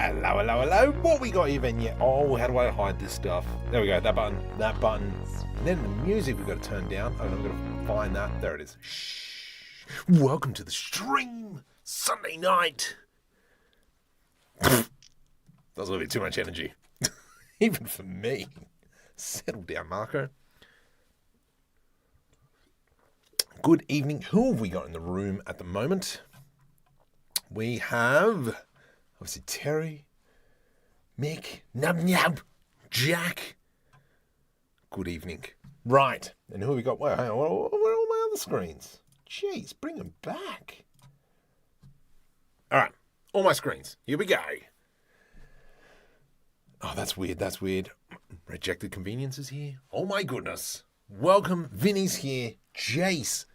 Hello, hello, hello. What we got here then yet? Oh, how do I hide this stuff? There we go. That button. That button. And then the music we've got to turn down. I'm going to find that. There it is. Shh. Welcome to the stream. Sunday night. That was a little bit too much energy. Even for me. Settle down, Marco. Good evening. Who have we got in the room at the moment? We have, obviously, Terry, Mick, Nub Nub, Jack. Good evening. Right. And who have we got? Where are all my other screens? Jeez, bring them back. All right. All my screens. Here we go. Oh, that's weird. That's weird. Rejected Convenience is here. Oh, my goodness. Welcome. Vinny's here. Jace.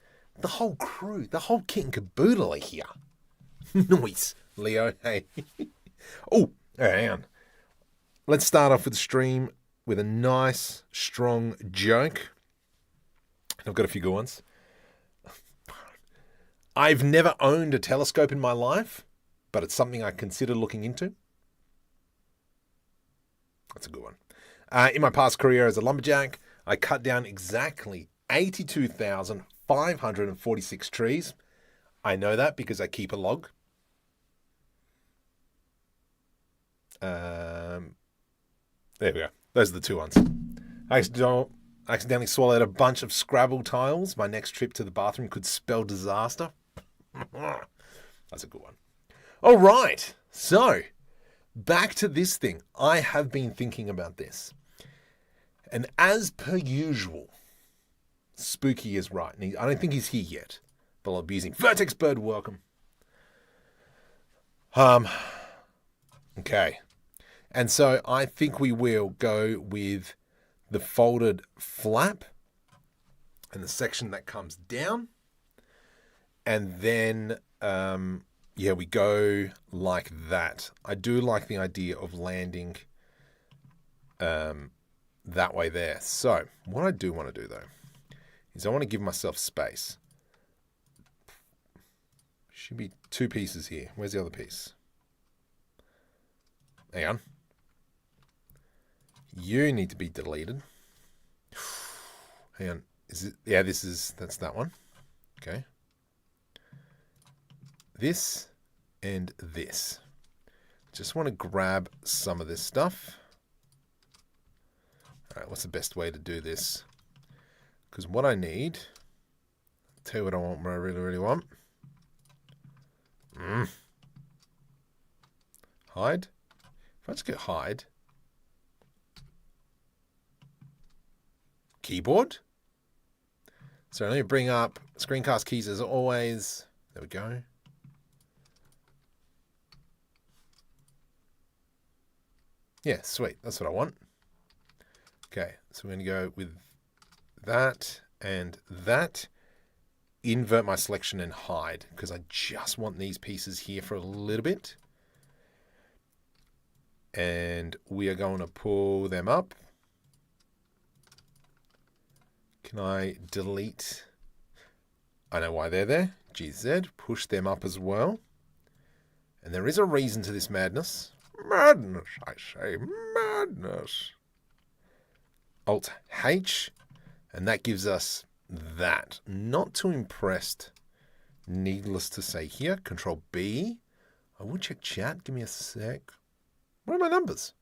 The whole crew. The whole kit and caboodle are here. Nice. Leo, hey. Oh, hang on. Let's start off with the stream with a nice, strong joke. I've got a few good ones. I've never owned a telescope in my life, but it's something I consider looking into. That's a good one. In my past career as a lumberjack, I cut down exactly 82,546 trees. I know that because I keep a log. There we go. Those are the two ones. I accidentally swallowed a bunch of Scrabble tiles. My next trip to the bathroom could spell disaster. That's a good one. All right. So, back to this thing. I have been thinking about this. And as per usual, Spooky is right. And I don't think he's here yet. But I'll be using Vertex Bird, welcome. Okay. And so I think we will go with the folded flap and the section that comes down. And then, we go like that. I do like the idea of landing that way there. So what I do want to do, though, is I want to give myself space. Should be two pieces here. Where's the other piece? Hang on. You need to be deleted. Hang on. Is it? Yeah, that's that one. Okay. This and this. Just want to grab some of this stuff. All right, what's the best way to do this? Because what I need, I'll tell you what I want, what I really, really want. Hide. If I just get hide. Keyboard. So let me bring up screencast keys as always. There we go. Yeah, sweet. That's what I want. Okay, so we're going to go with that and that. Invert my selection and hide because I just want these pieces here for a little bit. And we are going to pull them up. Can I delete? I know why they're there. GZ, push them up as well. And there is a reason to this madness. Madness, I say, madness. Alt H, and that gives us that. Not too impressed, needless to say here. Control B. I will check chat. Give me a sec. Where are my numbers?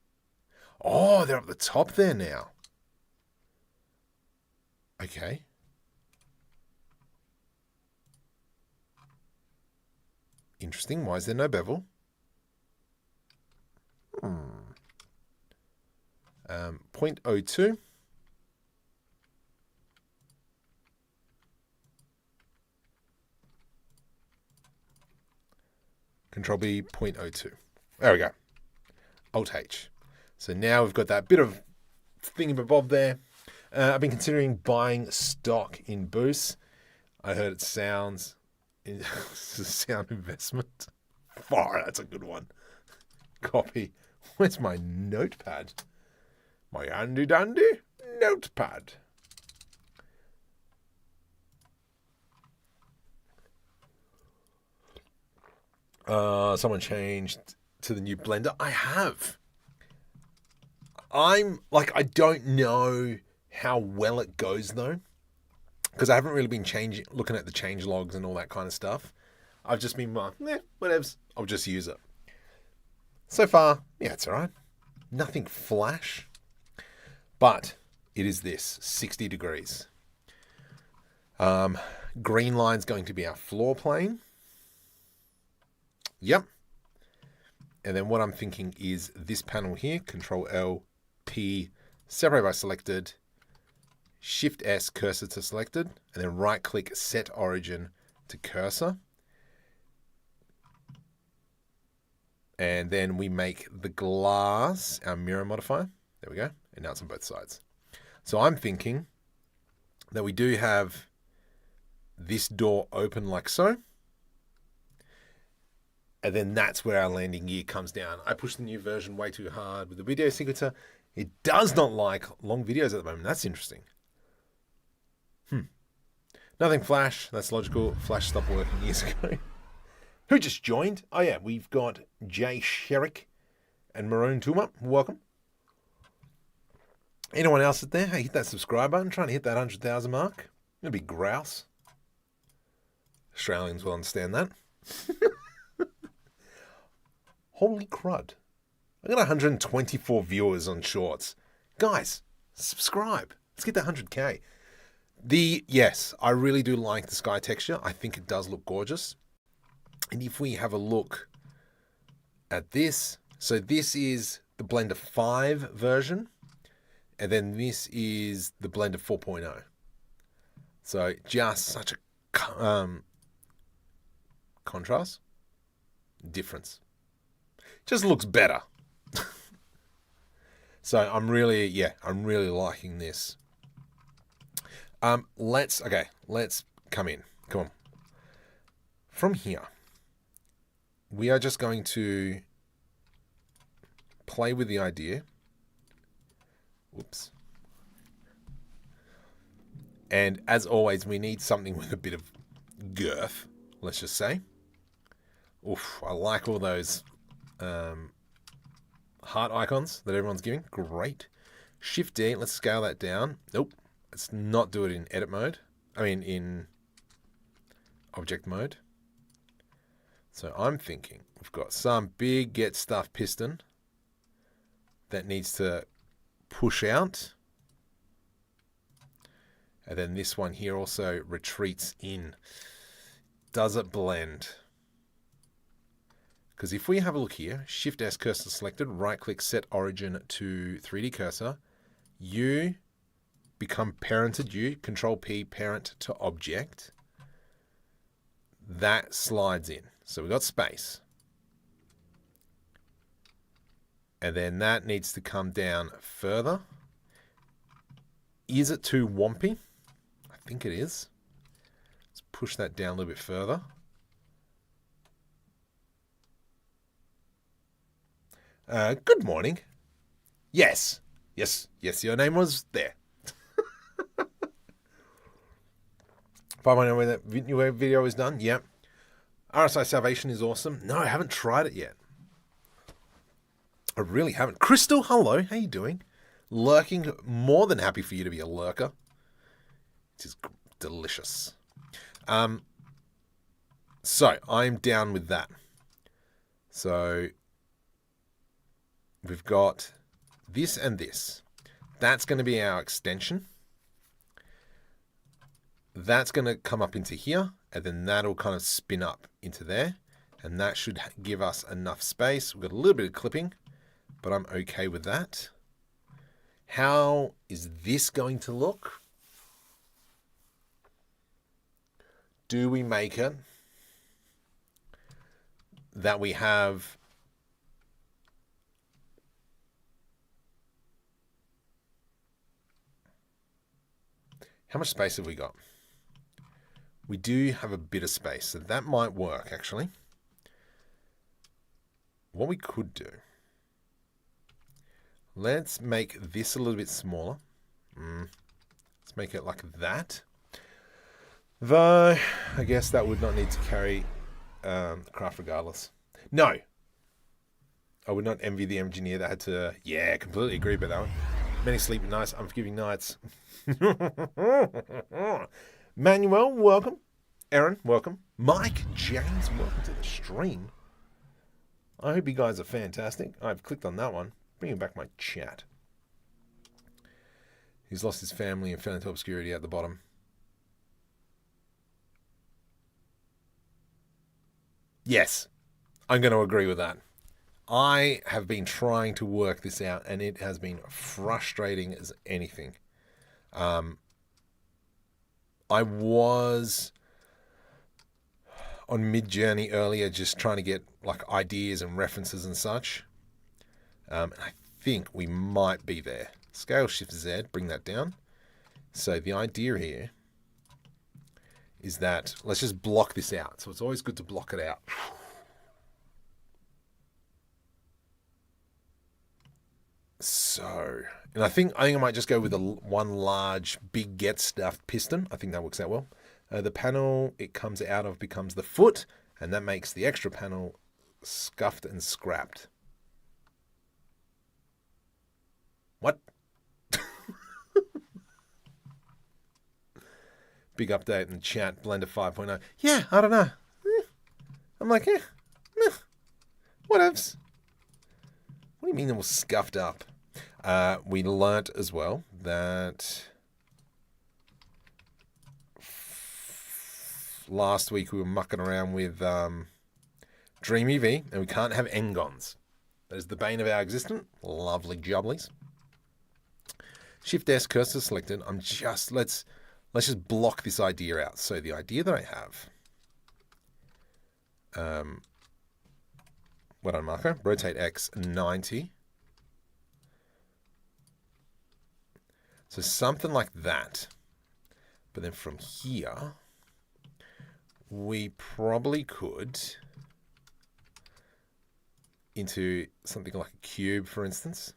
Oh, they're up the top there now. Okay. Interesting. Why is there no bevel? 0.02. Control B, 0.02. There we go. Alt H. So now we've got that bit of thingamabob there. I've been considering buying stock in Boost. I heard it sounds... It's a sound investment. Far, that's a good one. Copy. Where's my notepad? My handy-dandy notepad. Someone changed to the new Blender? I have. I'm like, I don't know how well it goes though, because I haven't really been looking at the change logs and all that kind of stuff. I've just been like, whatevs, I'll just use it. So far, yeah, it's all right. Nothing flash, but it is this 60 degrees. Green line's going to be our floor plane. Yep. And then what I'm thinking is this panel here, Control L, P, separate by selected, Shift S, cursor to selected, and then right click, set origin to cursor. And then we make the glass our mirror modifier. There we go. And now it's on both sides. So I'm thinking that we do have this door open like so. And then that's where our landing gear comes down. I pushed the new version way too hard with the video sequencer. It does not like long videos at the moment. That's interesting. Nothing flash. That's logical. Flash stopped working years ago. Who just joined? Oh yeah, we've got Jay Sherrick and Maroon Tuma. Welcome. Anyone else out there? Hey, hit that subscribe button. Trying to hit that 100,000 mark. It'll be grouse. Australians will understand that. Holy crud. I got 124 viewers on Shorts. Guys, subscribe. Let's get that 100K. Yes, I really do like the sky texture. I think it does look gorgeous. And if we have a look at this, so this is the Blender 5 version, and then this is the Blender 4.0. So just such a contrast, difference. Just looks better. So I'm really liking this. Let's come in. Come on. From here, we are just going to play with the idea. Whoops. And as always, we need something with a bit of girth, let's just say. Oof, I like all those heart icons that everyone's giving. Great. Shift D, let's scale that down. Nope. Let's not do it in edit mode. I mean, in object mode. So I'm thinking we've got some big get stuff piston that needs to push out. And then this one here also retreats in. Does it blend? Because if we have a look here, Shift S cursor selected, right click, set origin to 3D cursor, you become parented, you, Control P, parent to object. That slides in. So we've got space. And then that needs to come down further. Is it too wompy? I think it is. Let's push that down a little bit further. Good morning. Yes, your name was there. 500 when that new video is done. Yep. RSI Salvation is awesome. No, I haven't tried it yet. I really haven't. Crystal, hello. How you doing? Lurking. More than happy for you to be a lurker. It is delicious. So I'm down with that. So we've got this and this. That's going to be our extension. That's going to come up into here, and then that'll kind of spin up into there. And that should give us enough space. We've got a little bit of clipping, but I'm okay with that. How is this going to look? Do we make it that we have how much space have we got? We do have a bit of space, so that might work actually. What we could do, let's make this a little bit smaller. Let's make it like that. Though, I guess that would not need to carry craft regardless. No. I would not envy the engineer that had to. Yeah, completely agree with that one. Many sleepy nights, unforgiving nights. Manuel, welcome. Aaron, welcome. Mike, James, welcome to the stream. I hope you guys are fantastic. I've clicked on that one, bringing back my chat. He's lost his family and fell into obscurity at the bottom. Yes, I'm going to agree with that. I have been trying to work this out, and it has been frustrating as anything. I was on Midjourney earlier, just trying to get like ideas and references and such. And I think we might be there. Scale Shift Z, bring that down. So the idea here is that let's just block this out. So it's always good to block it out. So, and I think I might just go with one large, big get stuffed piston. I think that works out well. The panel it comes out of becomes the foot, and that makes the extra panel scuffed and scrapped. What? Big update in the chat, Blender 5.0. Yeah, I don't know. I'm like, whatevs. What do you mean it was scuffed up? We learnt as well that last week we were mucking around with DreamUV, and we can't have engons. That is the bane of our existence. Lovely jubblies. Shift S, cursor selected. Let's just block this idea out. So the idea that I have, what on marker? Rotate X 90. So something like that. But then from here, we probably could into something like a cube, for instance.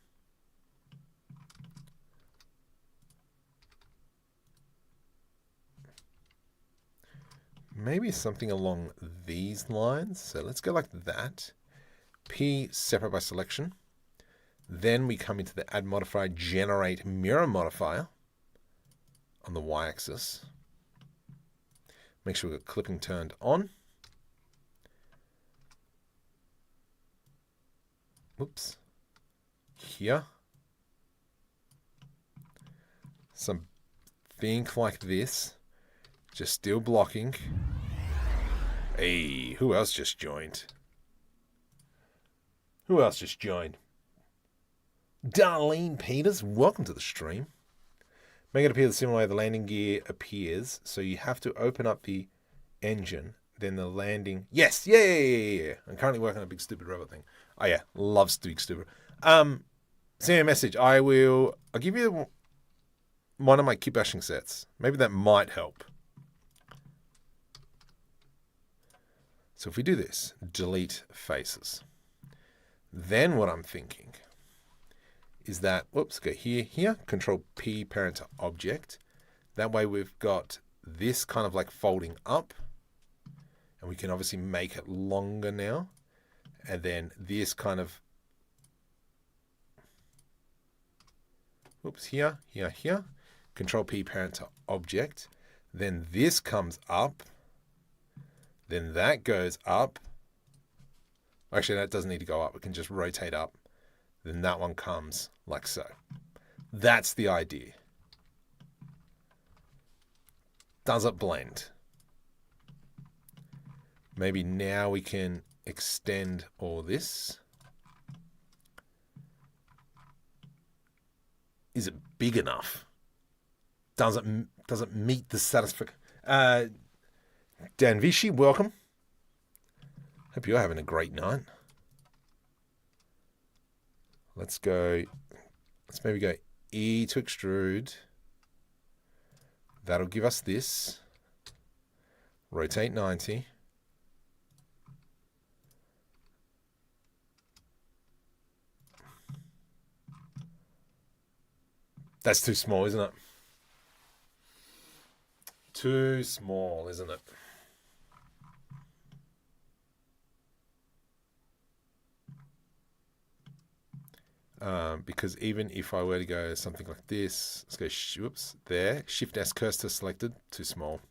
Maybe something along these lines. So let's go like that. P separate by selection. Then we come into the add modifier, generate mirror modifier on the y-axis. Make sure we've got clipping turned on. Oops. Here. Something like this. Just still blocking. Hey, who else just joined? Who else just joined? Darlene Peters, welcome to the stream. Make it appear the similar way the landing gear appears. So you have to open up the engine, then the landing. Yes, yeah. I'm currently working on a big stupid robot thing. Oh yeah, loves big stupid. Send me a message. I'll give you one of my Kitbashing sets. Maybe that might help. So if we do this, delete faces. Then what I'm thinking is that, whoops, go here, Control P parent to object. That way we've got this kind of like folding up, and we can obviously make it longer now. And then this kind of, whoops, here, Control P parent to object. Then this comes up. Then that goes up. Actually, that doesn't need to go up. It can just rotate up. Then that one comes like so. That's the idea. Does it blend? Maybe now we can extend all this. Is it big enough? Does it meet the satisfaction? Dan Vichy, welcome. Hope you're having a great night. Let's maybe go E to extrude. That'll give us this. Rotate 90. That's too small, isn't it? Too small, isn't it? because even if I were to go something like this, let's go, whoops, there, Shift S cursor selected, too small.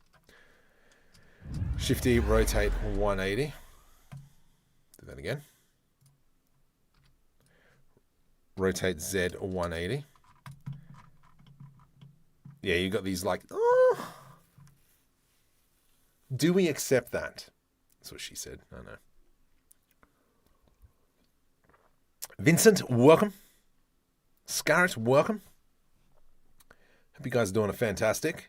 Shift E, rotate 180. Do that again. Rotate Z 180. Yeah, you got these like, oh. Do we accept that? That's what she said. I know. Vincent, welcome. Scarrett, welcome. Hope you guys are doing a fantastic.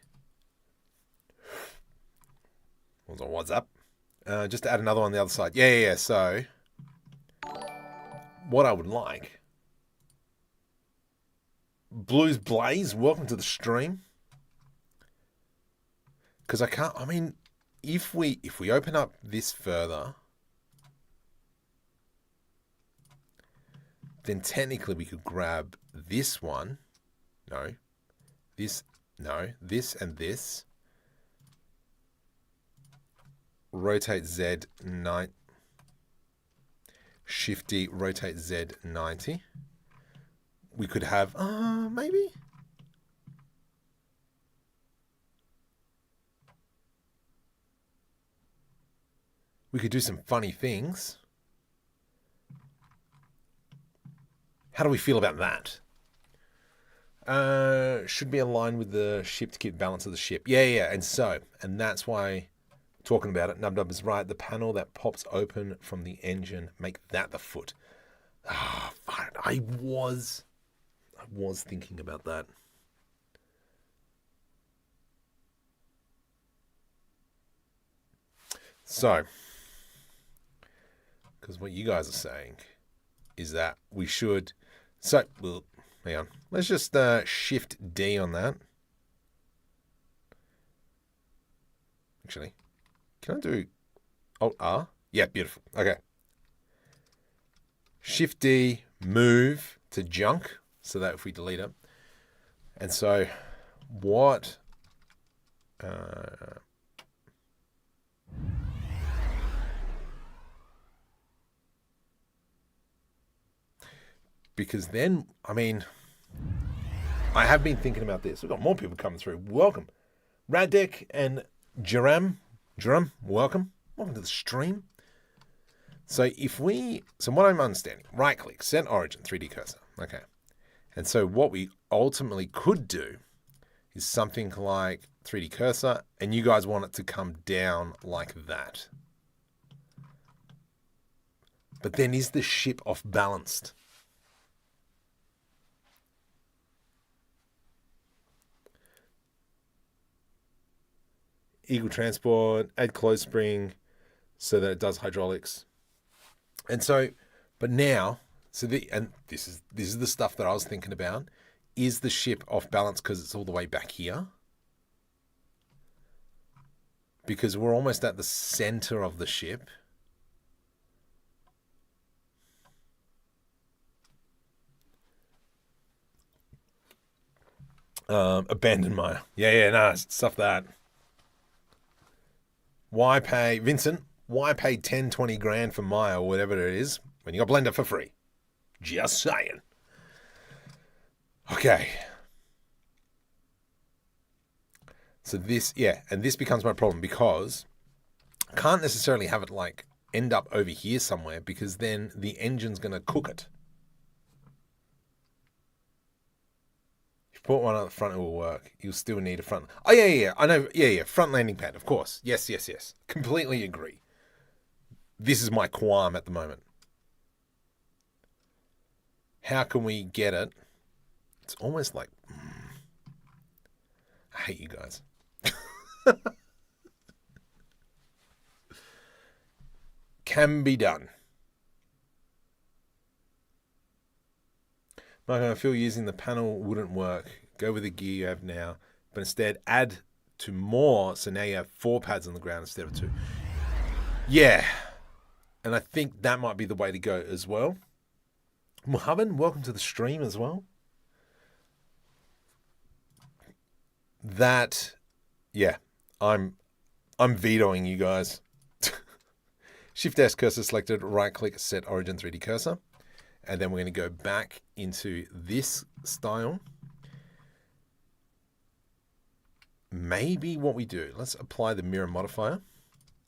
What's up? Just to add another one on the other side. Yeah. So, what I would like. Blues Blaze, welcome to the stream. Because I can't, I mean, if we open up this further, then technically we could grab this one. No. This and this. Rotate Z 9. Shift D, rotate Z 90. We could have, maybe. We could do some funny things. How do we feel about that? Should be aligned with the ship to keep balance of the ship. Yeah. And that's why talking about it, Nub is right. The panel that pops open from the engine, make that the foot. Fine. I was thinking about that. So, because what you guys are saying is that we should. So, well, hang on. Let's just Shift D on that. Actually, can I do Alt R? Yeah, beautiful. Okay. Shift D, move to junk, so that if we delete it. And so, what? Because then, I mean, I have been thinking about this. We've got more people coming through. Welcome. Radek and Jerem, welcome. Welcome to the stream. So what I'm understanding, right click, set origin, 3D cursor. Okay. And so what we ultimately could do is something like 3D cursor, and you guys want it to come down like that. But then is the ship off balanced? Eagle transport, add close spring so that it does hydraulics. And so, but now, this is the stuff that I was thinking about. Is the ship off balance because it's all the way back here? Because we're almost at the center of the ship. Abandoned Maya. Yeah, no, stuff that. Why pay, Vincent, why pay 10, 20 grand for Maya or whatever it is when you got Blender for free? Just saying. Okay. So this, and this becomes my problem because I can't necessarily have it like end up over here somewhere because then the engine's going to cook it. Put one on the front, it will work. You'll still need a front. Oh, yeah. I know. Yeah. Front landing pad, of course. Yes. Completely agree. This is my qualm at the moment. How can we get it? It's almost like... I hate you guys. Can be done. Mark, I feel using the panel wouldn't work. Go with the gear you have now, but instead add to more. So now you have 4 pads on the ground instead of 2. Yeah, and I think that might be the way to go as well. Muhammad, welcome to the stream as well. That, yeah, I'm vetoing you guys. Shift S cursor selected, right click, set origin 3D cursor. And then we're going to go back into this style. Maybe what we do, let's apply the mirror modifier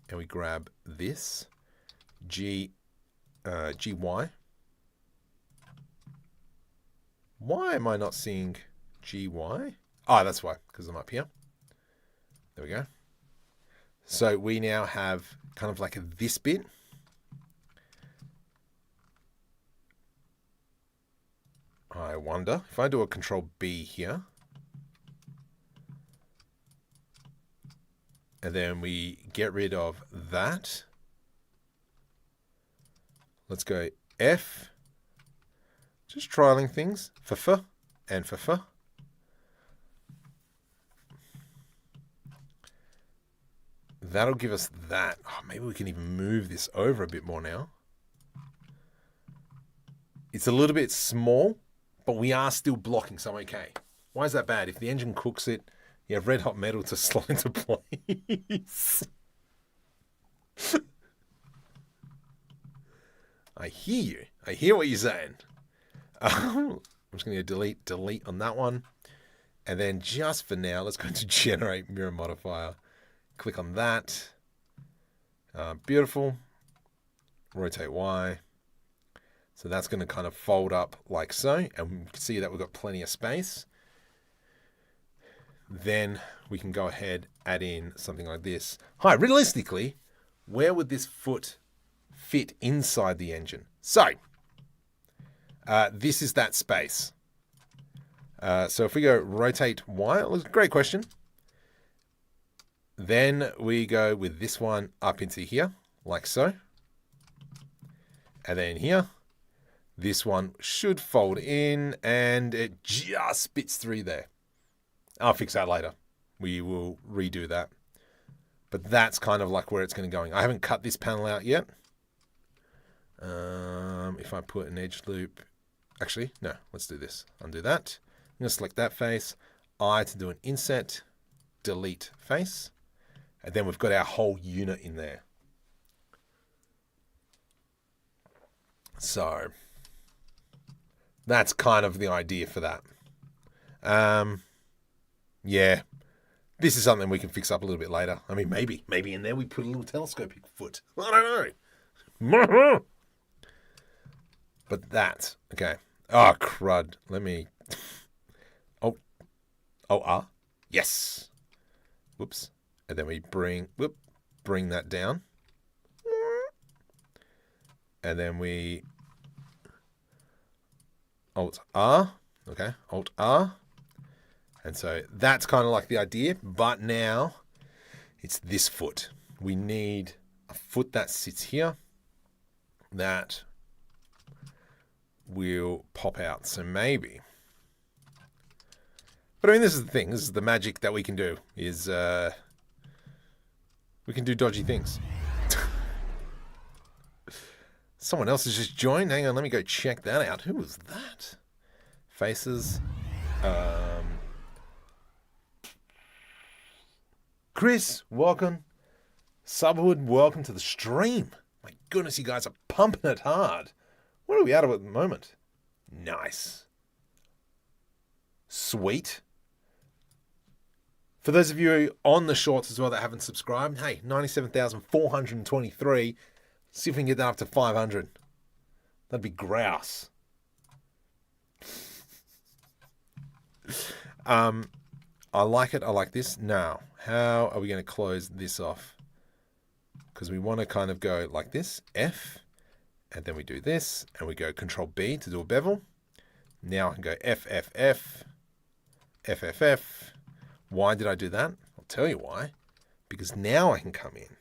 and we grab this GY. Why am I not seeing GY? Oh, that's why, because I'm up here. There we go. So we now have kind of like this bit. I wonder if I do a Control B here, and then we get rid of that. Let's go F. Just trialing things. FF and FF. That'll give us that. Oh, maybe we can even move this over a bit more now. It's a little bit small, but we are still blocking, so I'm okay. Why is that bad? If the engine cooks it, you have red hot metal to slot into place. I hear you. I hear what you're saying. I'm just going to delete on that one. And then just for now, let's go to generate mirror modifier. Click on that. Beautiful. Rotate Y. So that's going to kind of fold up like so. And we can see that we've got plenty of space. Then we can go ahead, add in something like this. Hi, realistically, where would this foot fit inside the engine? So, this is that space. So if we go rotate Y, it was a great question. Then we go with this one up into here, like so. And then here, this one should fold in and it just fits through there. I'll fix that later. We will redo that. But that's kind of like where it's going to go. I haven't cut this panel out yet. If I put an edge loop, actually, no, let's do this. Undo that. I'm going to select that face. I to do an inset, delete face. And then we've got our whole unit in there. So that's kind of the idea for that. Yeah, this is something we can fix up a little bit later. I mean, maybe in there we put a little telescopic foot. I don't know. But that, okay. Oh, crud. Let me. Yes. Whoops. And then we bring that down. And then we Alt R. Okay, Alt R. And so that's kind of like the idea, but now it's this foot. We need a foot that sits here that will pop out. So maybe. But I mean, this is the thing. This is the magic that we can do, is we can do dodgy things. Someone else has just joined. Hang on, let me go check that out. Who was that? Faces. Chris, welcome. Subwood, welcome to the stream. My goodness, you guys are pumping it hard. What are we out of at the moment? Nice. Sweet. For those of you on the shorts as well that haven't subscribed, hey, 97,423. See if we can get that up to 500. That'd be grouse. I like it. I like this. Now, how are we going to close this off? Because we want to kind of go like this, F, and then we do this, and we go Control B to do a bevel. Now I can go F, F, F, F, F, F. Why did I do that? I'll tell you why. Because now I can come in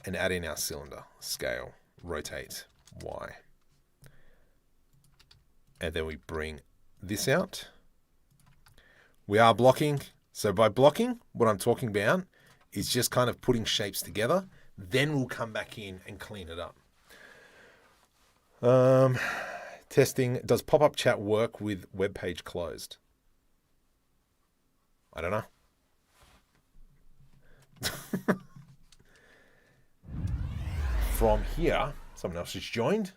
and add in our cylinder, scale, rotate, Y. And then we bring this out. We are blocking. So by blocking, what I'm talking about is just kind of putting shapes together. Then we'll come back in and clean it up. Testing, does pop-up chat work with web page closed? I don't know. From here, someone else has joined.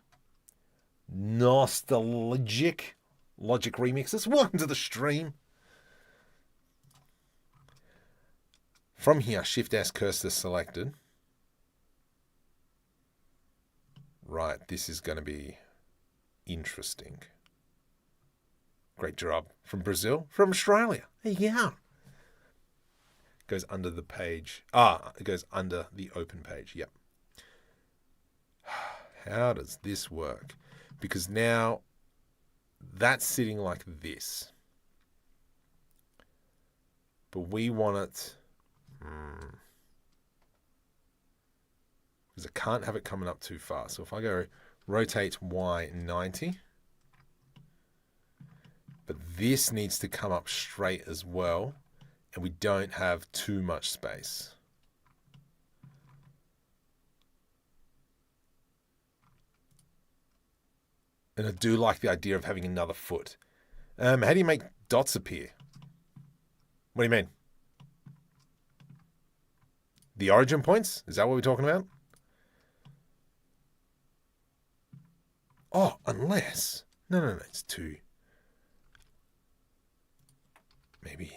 Nostalgic Logic remixes. Welcome to the stream. From here, Shift S cursor selected. Right, this is going to be interesting. Great job. From Brazil, from Australia. Yeah. Goes under the page. It goes under the open page. Yep. How does this work? Because now that's sitting like this. But we want it... because I can't have it coming up too far. So if I go rotate Y 90... but this needs to come up straight as well. And we don't have too much space. And I do like the idea of having another foot. How do you make dots appear? What do you mean? The origin points? Is that what we're talking about? Oh, unless... No, it's 2. Maybe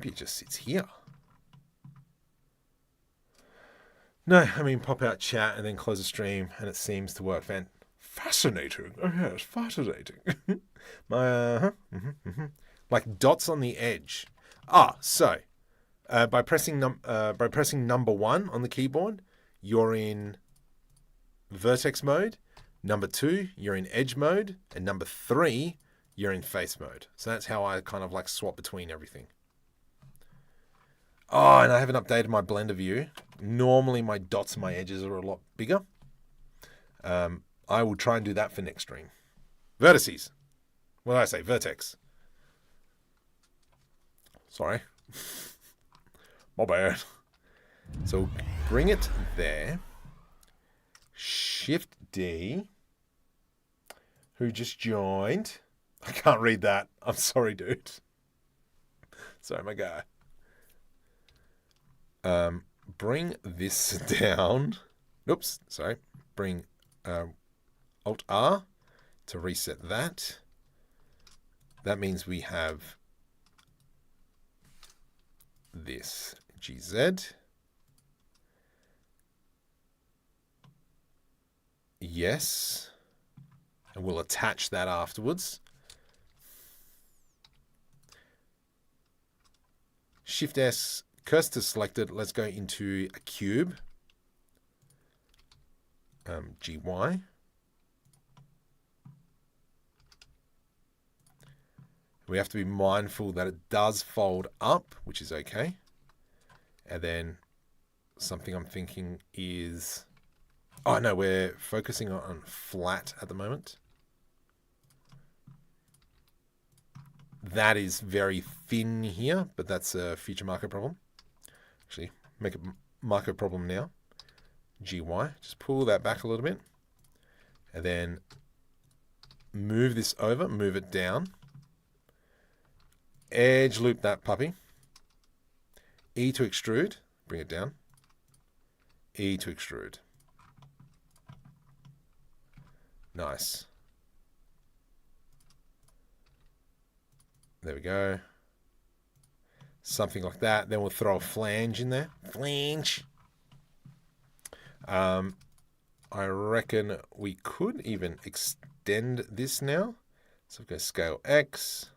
it just sits here. No, I mean pop out chat and then close the stream and it seems to work. Fascinating. Oh yes, fascinating. Like dots on the edge. So by pressing number 1 on the keyboard, you're in vertex mode. Number 2, you're in edge mode, and number 3, you're in face mode. So that's how I kind of like swap between everything. Oh, and I haven't updated my Blender view. Normally my dots and my edges are a lot bigger. I will try and do that for next stream. Vertices. What did I say? Vertex. Sorry. My bad. So bring it there. Shift D. Who just joined? I can't read that. I'm sorry, dude. Sorry, my guy. Bring this down. Oops, sorry. Bring Alt R to reset that. That means we have this GZ. Yes. And we'll attach that afterwards. Shift S, cursor selected. Let's go into a cube. GY. We have to be mindful that it does fold up, which is okay. And then something I'm thinking is... Oh, no, we're focusing on flat at the moment. That is very thin here, but that's a future marker problem. Actually, make a marker problem now. GY, just pull that back a little bit. And then move this over, move it down. Edge loop that puppy. E to extrude, bring it down. E to extrude. Nice. There we go. Something like that. Then we'll throw a flange in there. Flange. I reckon we could even extend this now. So we'll go scale X.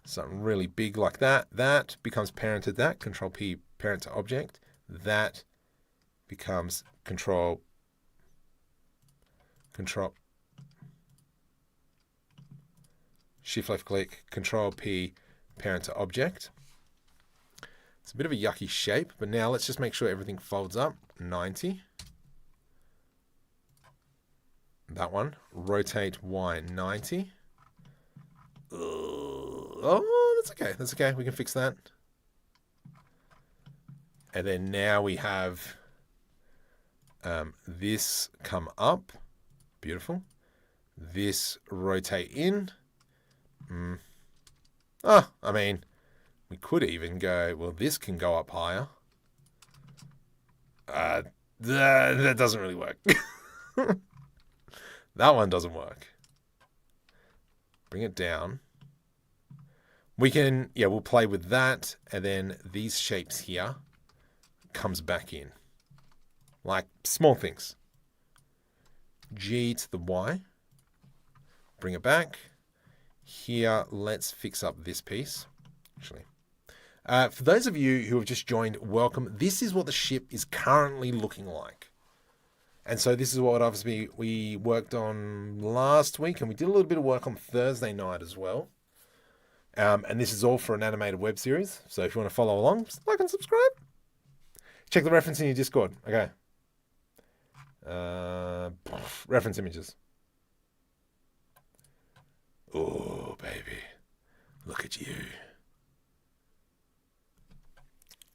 Something really big like that. That becomes parent to that. Control P, parent to object. That becomes control. Shift left click, Control P, parent to object. It's a bit of a yucky shape, but now let's just make sure everything folds up. 90. That one. Rotate Y 90. Oh, that's okay. That's okay. We can fix that. And then now we have this come up. Beautiful. This rotate in. I mean, we could even go, well, this can go up higher. That doesn't really work. That one doesn't work. Bring it down. We can, yeah, we'll play with that. And then these shapes here comes back in. Like small things. G to the Y. Bring it back. Here, let's fix up this piece. Actually, for those of you who have just joined, welcome. This is what the ship is currently looking like. And so this is what obviously we worked on last week, and we did a little bit of work on Thursday night as well. And this is all for an animated web series. So if you want to follow along, just like and subscribe. Check the reference in your Discord. Okay. Reference images. Oh, baby. Look at you.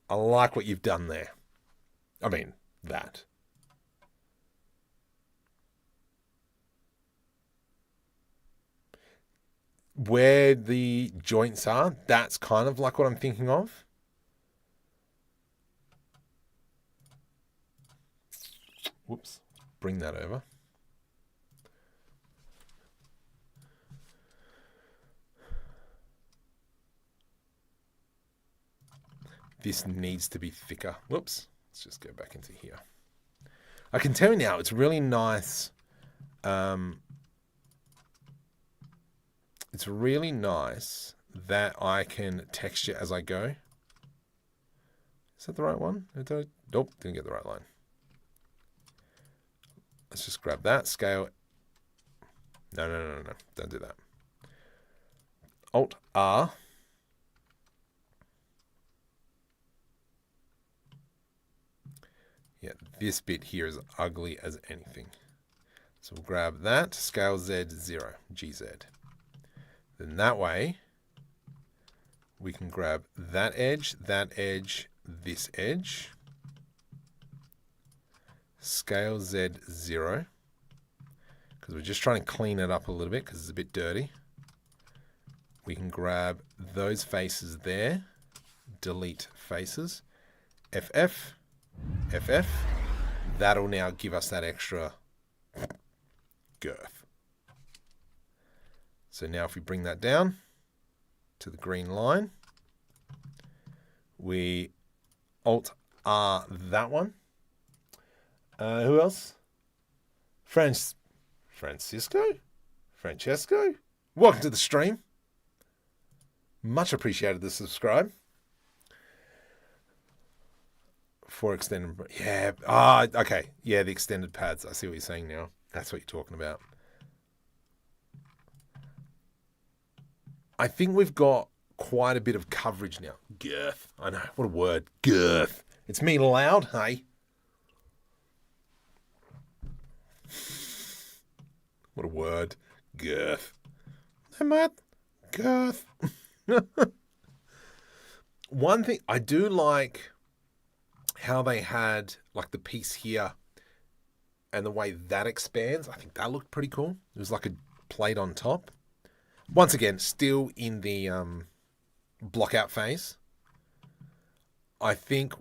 I like what you've done there. I mean, that. Where the joints are, that's kind of like what I'm thinking of. Whoops. Bring that over. This needs to be thicker. Whoops. Let's just go back into here. I can tell you now, it's really nice. It's really nice that I can texture as I go. Is that the right one? Nope, didn't get the right line. Let's just grab that, scale. No. Don't do that. Alt R. Yeah, this bit here is ugly as anything. So we'll grab that, scale Z0, GZ. Then that way, we can grab that edge, this edge. Scale Z0. Because we're just trying to clean it up a little bit because it's a bit dirty. We can grab those faces there. Delete faces. FF. FF. That'll now give us that extra girth. So now if we bring that down to the green line, we Alt-R that one. Who else? Francesco? Welcome to the stream. Much appreciated the subscribe. For extended, yeah. Okay. Yeah, the extended pads. I see what you're saying now. That's what you're talking about. I think we've got quite a bit of coverage now. Girth. I know. What a word. Girth. It's me loud, hey? What a word. Girth. Hey, Matt. Girth. One thing, I do like how they had like the piece here and the way that expands. I think that looked pretty cool. It was like a plate on top. Once again, still in the blockout phase. I think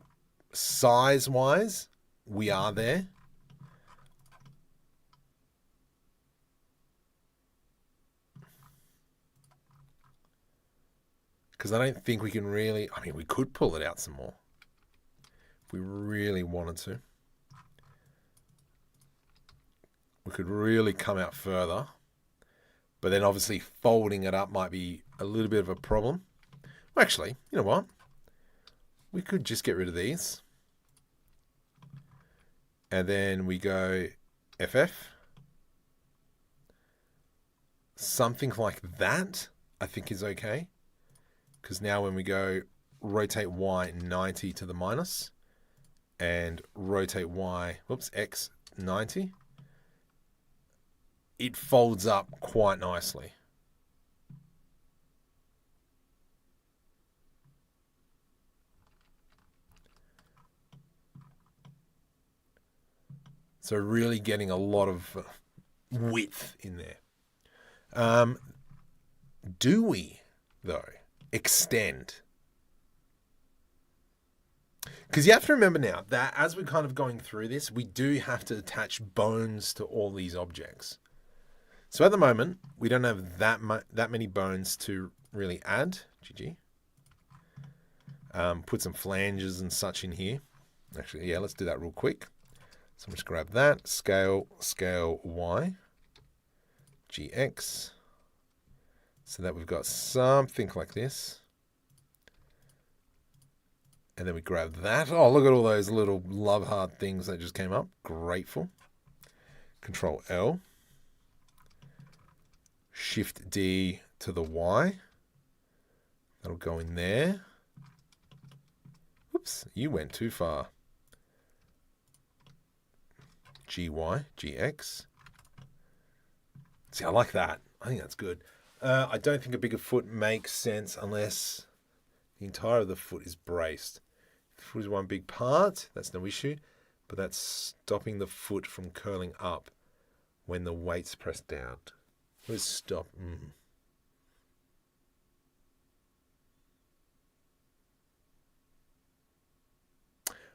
size-wise, we are there. Because I don't think we can really... I mean, we could pull it out some more. If we really wanted to. We could really come out further. But then obviously folding it up might be a little bit of a problem. Well, actually, you know what? We could just get rid of these. And then we go FF. Something like that, I think is okay. Because now when we go rotate Y 90 to the minus and rotate Y, whoops, X 90, it folds up quite nicely. So really getting a lot of width in there. Do we, though, extend? Because you have to remember now that as we're kind of going through this, we do have to attach bones to all these objects. So at the moment, we don't have that many bones to really add. GG. Put some flanges and such in here. Actually, yeah, let's do that real quick. So I'm just grab that, scale Y, GX, so that we've got something like this. And then we grab that. Oh, look at all those little love heart things that just came up. Grateful. Control L. Shift D to the Y. That'll go in there. Whoops, you went too far. GY, GX. See, I like that. I think that's good. I don't think a bigger foot makes sense unless the entire of the foot is braced. If the foot is one big part, that's no issue, but that's stopping the foot from curling up when the weight's pressed down. Let's stop.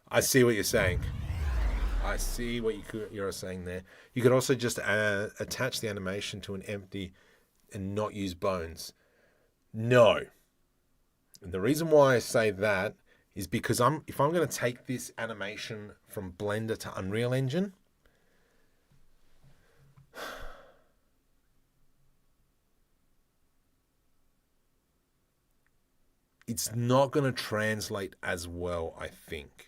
I see what you're saying. I see what you're saying there. You could also just attach the animation to an empty and not use bones. No. And the reason why I say that is because if I'm going to take this animation from Blender to Unreal Engine, it's not going to translate as well, I think.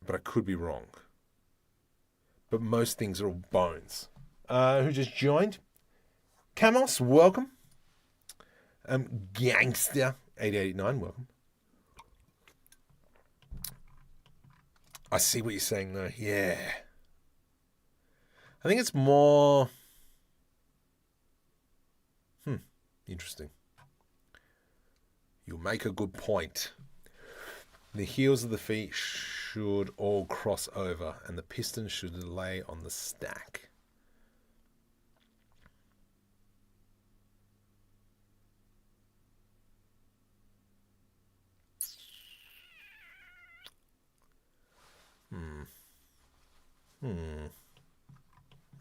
But I could be wrong. But most things are all bones. Who just joined? Camos, welcome. Gangster 8889, welcome. I see what you're saying though. Yeah. I think it's more... Interesting. You make a good point. The heels of the feet should all cross over and the piston should lay on the stack.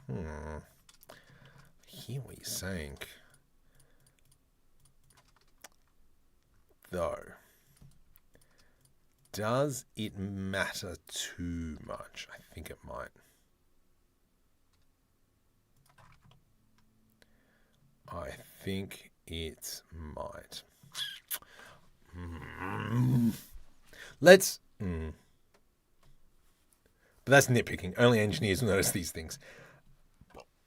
I hear what you're saying. Though, does it matter too much? I think it might. I think it might. Let's... But that's nitpicking. Only engineers notice these things.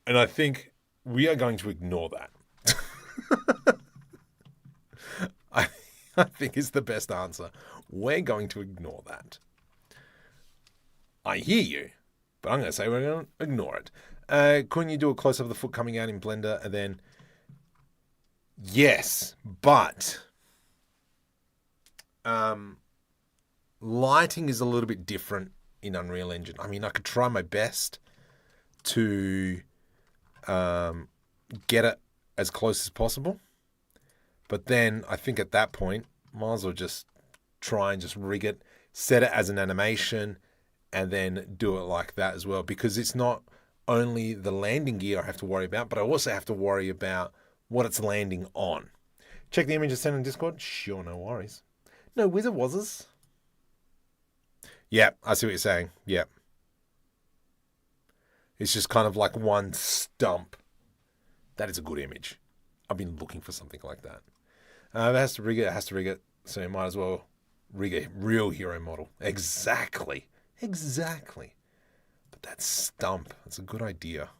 And I think we are going to ignore that. I think is the best answer. We're going to ignore that. I hear you, but I'm going to say we're going to ignore it. Couldn't you do a close-up of the foot coming out in Blender and then... Yes, but... lighting is a little bit different in Unreal Engine. I mean, I could try my best to get it as close as possible. But then I think at that point, might as well just try and just rig it, set it as an animation, and then do it like that as well. Because it's not only the landing gear I have to worry about, but I also have to worry about what it's landing on. Check the images sent in Discord. Sure, no worries. No wizard wazzers. Yeah, I see what you're saying. Yeah. It's just kind of like one stump. That is a good image. I've been looking for something like that. If it has to rig it, so you might as well rig a real hero model. Exactly. But that stump, that's a good idea.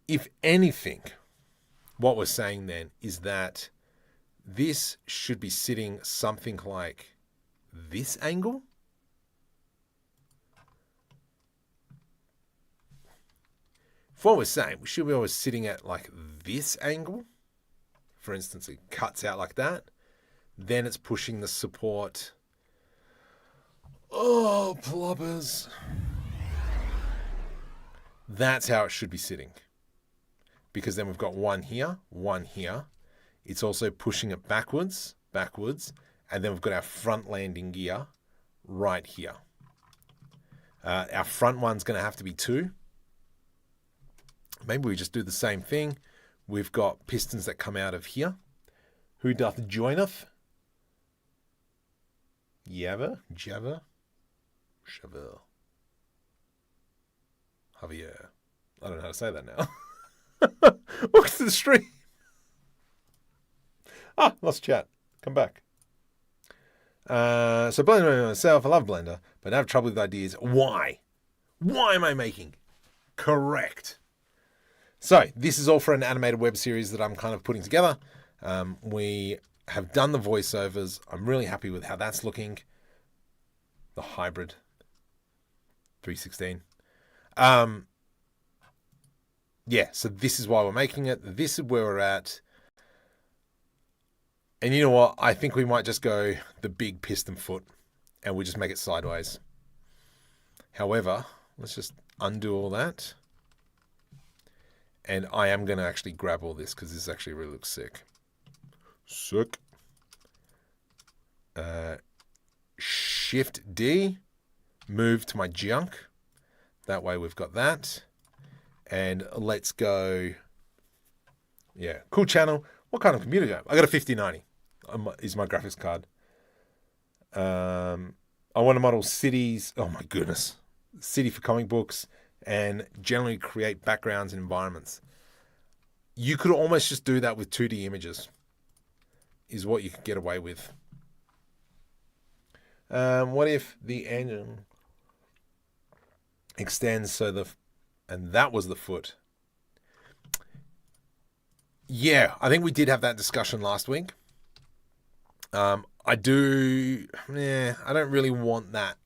If anything, what we're saying then is that this should be sitting something like this angle. For what we're saying, we should be always sitting at like this angle. For instance, it cuts out like that. Then it's pushing the support. Oh, ploppers. That's how it should be sitting. because then we've got one here, one here. It's also pushing it backwards, and then we've got our front landing gear right here. Our front one's going to have to be 2. Maybe we just do the same thing. We've got pistons that come out of here. Who doth joineth? Java, Javier. I don't know how to say that now. Welcome to the stream. Lost chat. Come back. So Blender myself, I love Blender, but I have trouble with ideas. Why? Why am I making? Correct. So this is all for an animated web series that I'm kind of putting together. We have done the voiceovers. I'm really happy with how that's looking. The hybrid 316. Yeah, so this is why we're making it. This is where we're at. And you know what? I think we might just go the big piston foot and we just make it sideways. However, let's just undo all that. And I am going to actually grab all this because this actually really looks sick. Sick. Shift D, move to my junk. That way we've got that. And let's go. Yeah, cool channel. What kind of computer do I have? I got a 5090. Is my graphics card. I want to model cities. Oh my goodness. City for comic books and generally create backgrounds and environments. You could almost just do that with 2D images is what you could get away with. What if the engine extends so and that was the foot. Yeah, I think we did have that discussion last week. I don't really want that.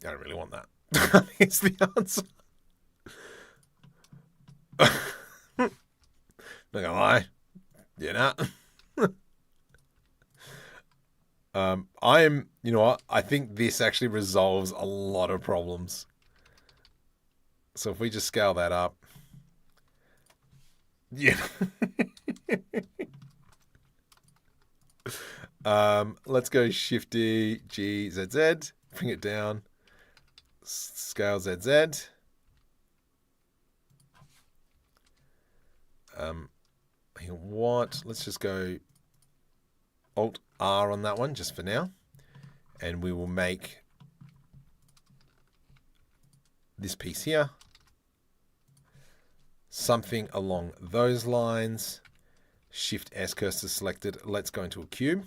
I don't really want that. It's the answer. Not gonna lie. Yeah, you know what? I think this actually resolves a lot of problems. So if we just scale that up. Yeah. Let's go Shift D, G, Z, Z. Bring it down. Scale Z, Z. What? Let's just go Alt R on that one just for now. And we will make this piece here something along those lines. Shift S, cursor selected. Let's go into a cube.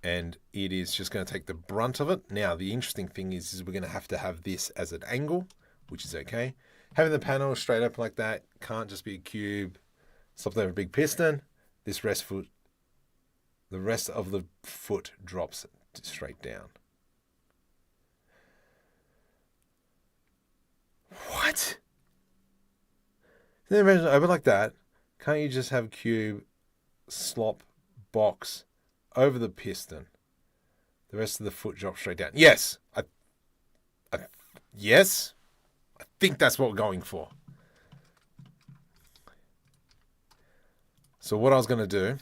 And it is just going to take the brunt of it. Now, the interesting thing is we're going to have this as an angle, which is okay. Having the panel straight up like that can't just be a cube. Something over a big piston. The rest of the foot drops straight down. What? Then imagine over like that. Can't you just have a cube, slop, box over the piston? The rest of the foot drops straight down. Yes. Yes. I think that's what we're going for. So what I was going to do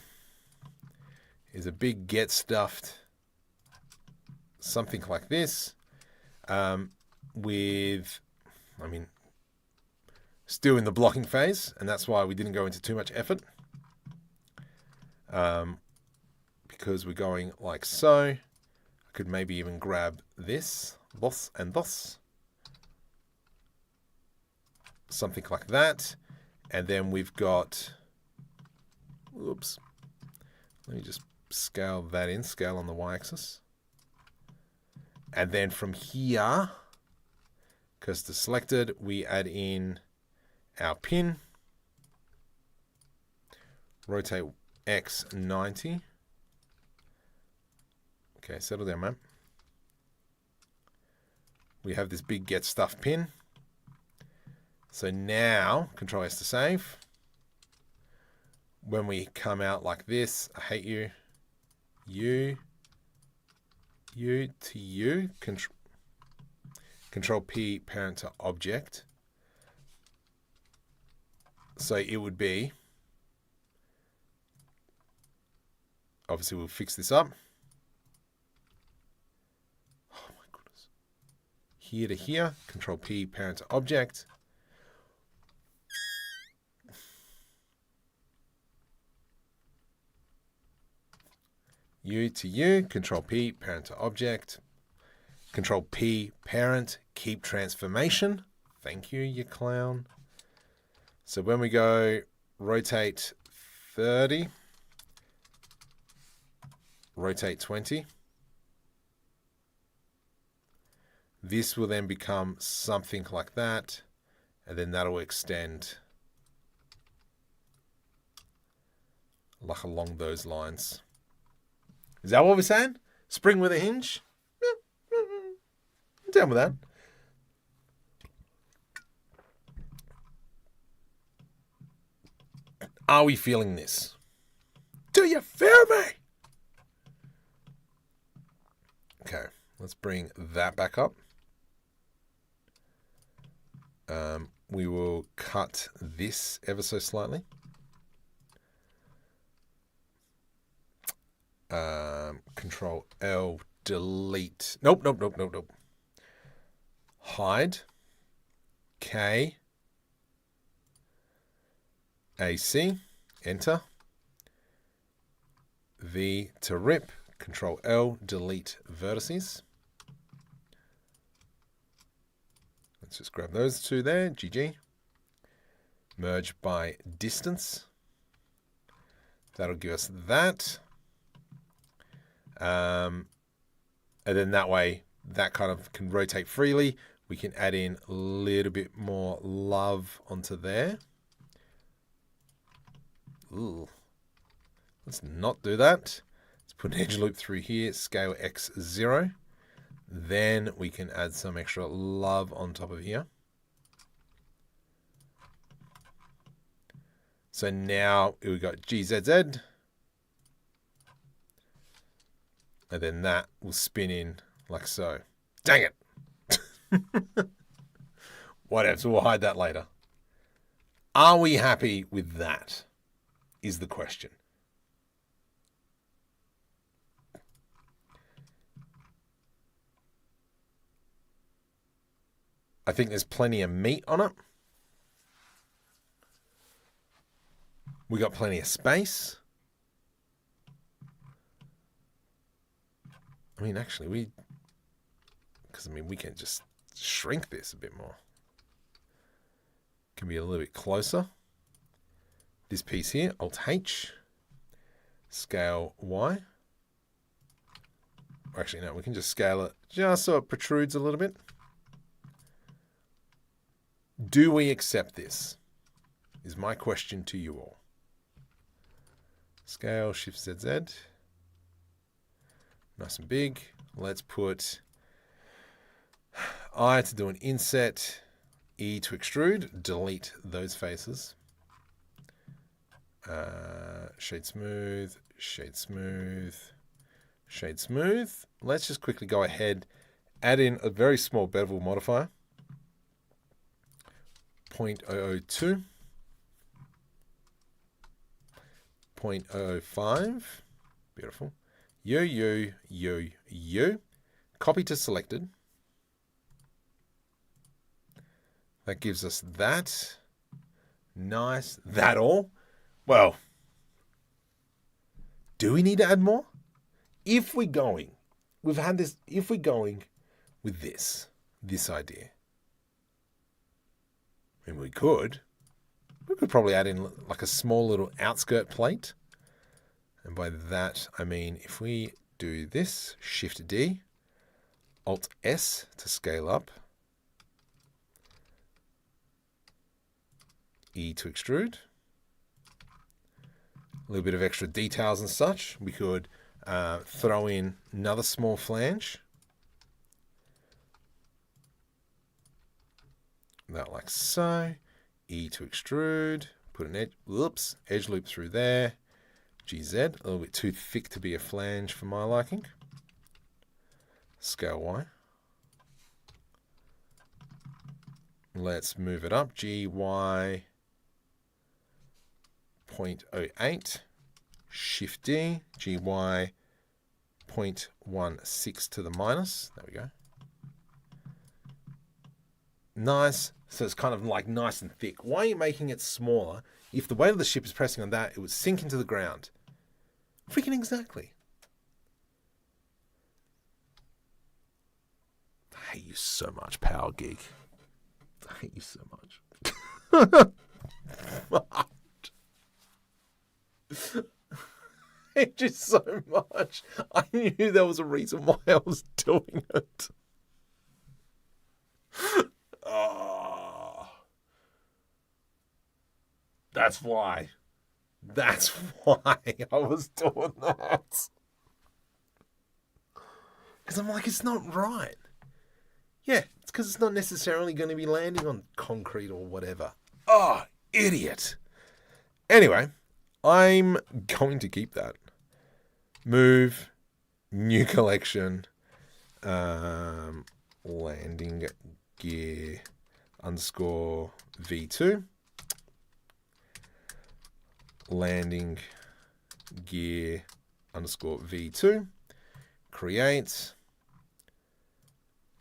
is a big get stuffed something like this still in the blocking phase, and that's why we didn't go into too much effort because we're going like so. I could maybe even grab this, and thus. Something like that. And then we've got, oops, let me just scale that in, scale on the y-axis. And then from here, cursor selected, we add in our pin, rotate X 90. Okay, settle down, man. We have this big get stuff pin. So now, Control S to save. When we come out like this, I hate you. U to U. Control P, parent to object. So it would be, obviously we'll fix this up. Oh my goodness. Here to here, Control P, parent to object. U to U, Control P, parent to object. Control P, parent, keep transformation. Thank you, you clown. So when we go rotate 30, rotate 20, this will then become something like that, and then that'll extend like along those lines. Is that what we're saying? Spring with a hinge? Yeah, I'm down with that. Are we feeling this? Do you feel me? Okay, let's bring that back up. We will cut this ever so slightly. Control L, delete. Nope. Hide. K. AC. Enter. V to rip. Control L, delete vertices. Let's just grab those two there. GG. Merge by distance. That'll give us that. And then that way, that kind of can rotate freely. We can add in a little bit more love onto there. Ooh. Let's not do that. Let's put an edge loop through here, scale X0. Then we can add some extra love on top of here. So now we've got GZZ. And then that will spin in like so. Dang it. Whatever, so we'll hide that later. Are we happy with that? Is the question. I think there's plenty of meat on it. We got plenty of space. I mean, actually, we can just shrink this a bit more. Can be a little bit closer. This piece here, Alt H, scale Y. Actually, no, we can just scale it just so it protrudes a little bit. Do we accept this? Is my question to you all. Scale, Shift ZZ. Nice and big. Let's put I to do an inset, E to extrude, delete those faces. Shade smooth, shade smooth, shade smooth. Let's just quickly go ahead, add in a very small bevel modifier. 0.002, 0.005, beautiful. U. Copy to selected. That gives us that. Nice. That all? Well, do we need to add more? If we're going, we've had this, if we're going with this idea, and we could probably add in like a small little outskirt plate. And by that, I mean, if we do this, Shift D, Alt S to scale up, E to extrude, a little bit of extra details and such. We could throw in another small flange. That like so. E to extrude, put an edge loop through there. GZ, a little bit too thick to be a flange for my liking. Scale Y. Let's move it up. GY 0.08. Shift D. GY 0.16 to the minus. There we go. Nice. So it's kind of like nice and thick. Why are you making it smaller? If the weight of the ship is pressing on that, it would sink into the ground. Freaking exactly. I hate you so much, Power Geek. I hate you so much. I hate you so much. I knew there was a reason why I was doing it. Oh. That's why. That's why I was doing that. Because I'm like, it's not right. Yeah, it's because it's not necessarily going to be landing on concrete or whatever. Oh, idiot. Anyway, I'm going to keep that. Move, new collection, landing gear underscore V2. Landing gear underscore V2. Create.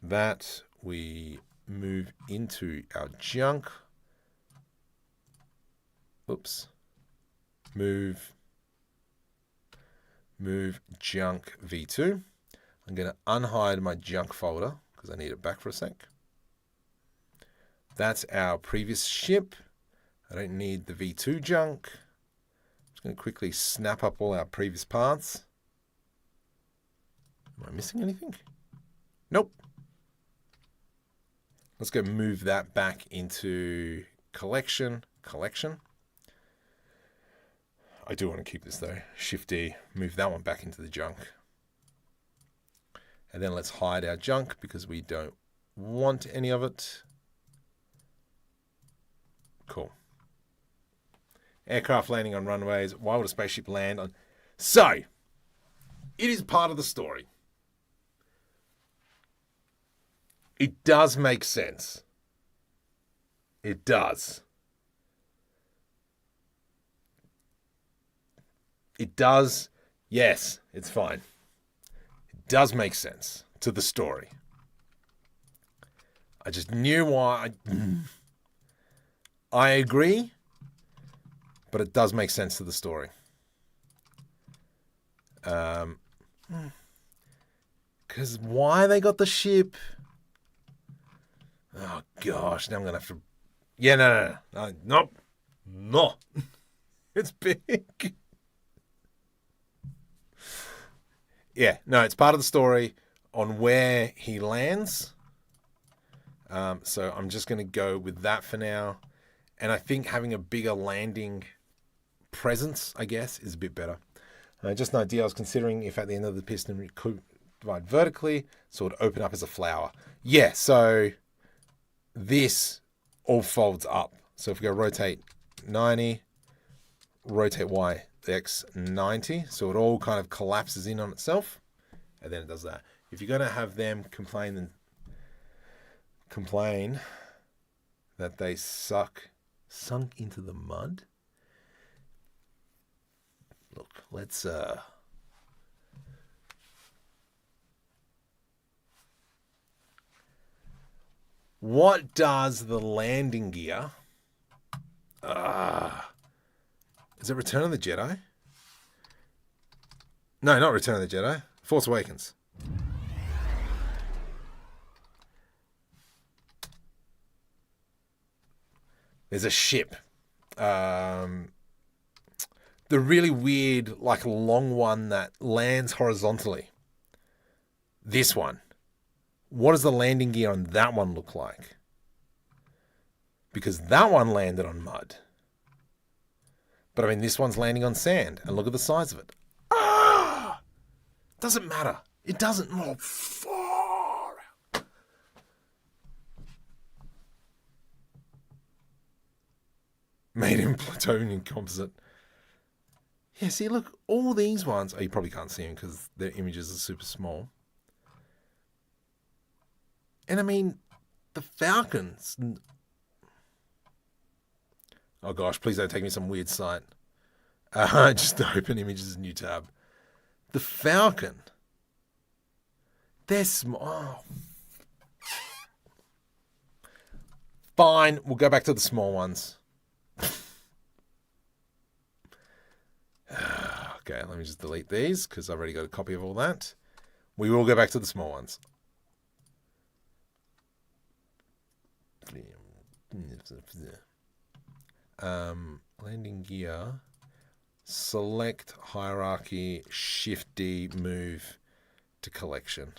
That we move into our junk. Oops. Move junk V2. I'm going to unhide my junk folder because I need it back for a sec. That's our previous ship. I don't need the V2 junk. I'm just going to quickly snap up all our previous paths. Am I missing anything? Nope. Let's go move that back into collection. I do want to keep this though. Shift D, move that one back into the junk. And then let's hide our junk because we don't want any of it. Cool. Aircraft landing on runways. Why would a spaceship land on? So, it is part of the story. It does make sense. It does. It does. Yes, it's fine. It does make sense to the story. I just knew why. I agree, but it does make sense to the story. Because why they got the ship? Oh gosh, now I'm gonna have to. Yeah, no. It's big. Yeah, no, it's part of the story on where he lands. So I'm just going to go with that for now. And I think having a bigger landing presence, I guess, is a bit better. Just an idea I was considering if at the end of the piston we could divide vertically, so it would open up as a flower. Yeah, so this all folds up. So if we go rotate 90, rotate Y, X 90, so it all kind of collapses in on itself, and then it does that. If you're going to have them complain that they sunk into the mud, look, let's what does the landing gear is it Return of the Jedi? No, not Return of the Jedi. Force Awakens. There's a ship. The really weird, like long one that lands horizontally. This one. What does the landing gear on that one look like? Because that one landed on mud. But I mean, this one's landing on sand. And look at the size of it. Ah! Doesn't matter. It doesn't. Oh, far out. Made in plutonium composite. Yeah, see, look, all these ones. Oh, you probably can't see them because their images are super small. And I mean, the Falcons Oh gosh, please don't take me some weird site. Just open images, new tab. The falcon. They're small. Fine, we'll go back to the small ones. Okay, let me just delete these because I've already got a copy of all that. We will go back to the small ones. Landing gear. Select hierarchy, Shift D, move to collection.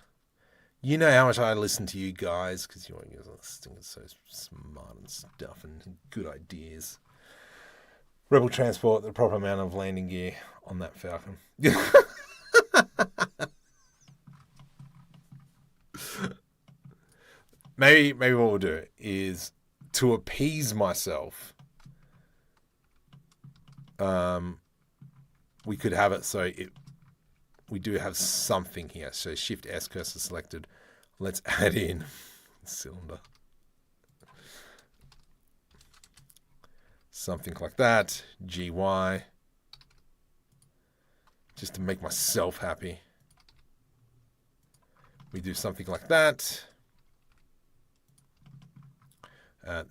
You know how much I listen to you guys because you're so smart and stuff and good ideas. Rebel transport, the proper amount of landing gear on that Falcon. Maybe what we'll do is to appease myself. We could have it so we do have something here. So Shift S cursor selected. Let's add in cylinder. Something like that. GY. Just to make myself happy. We do something like that.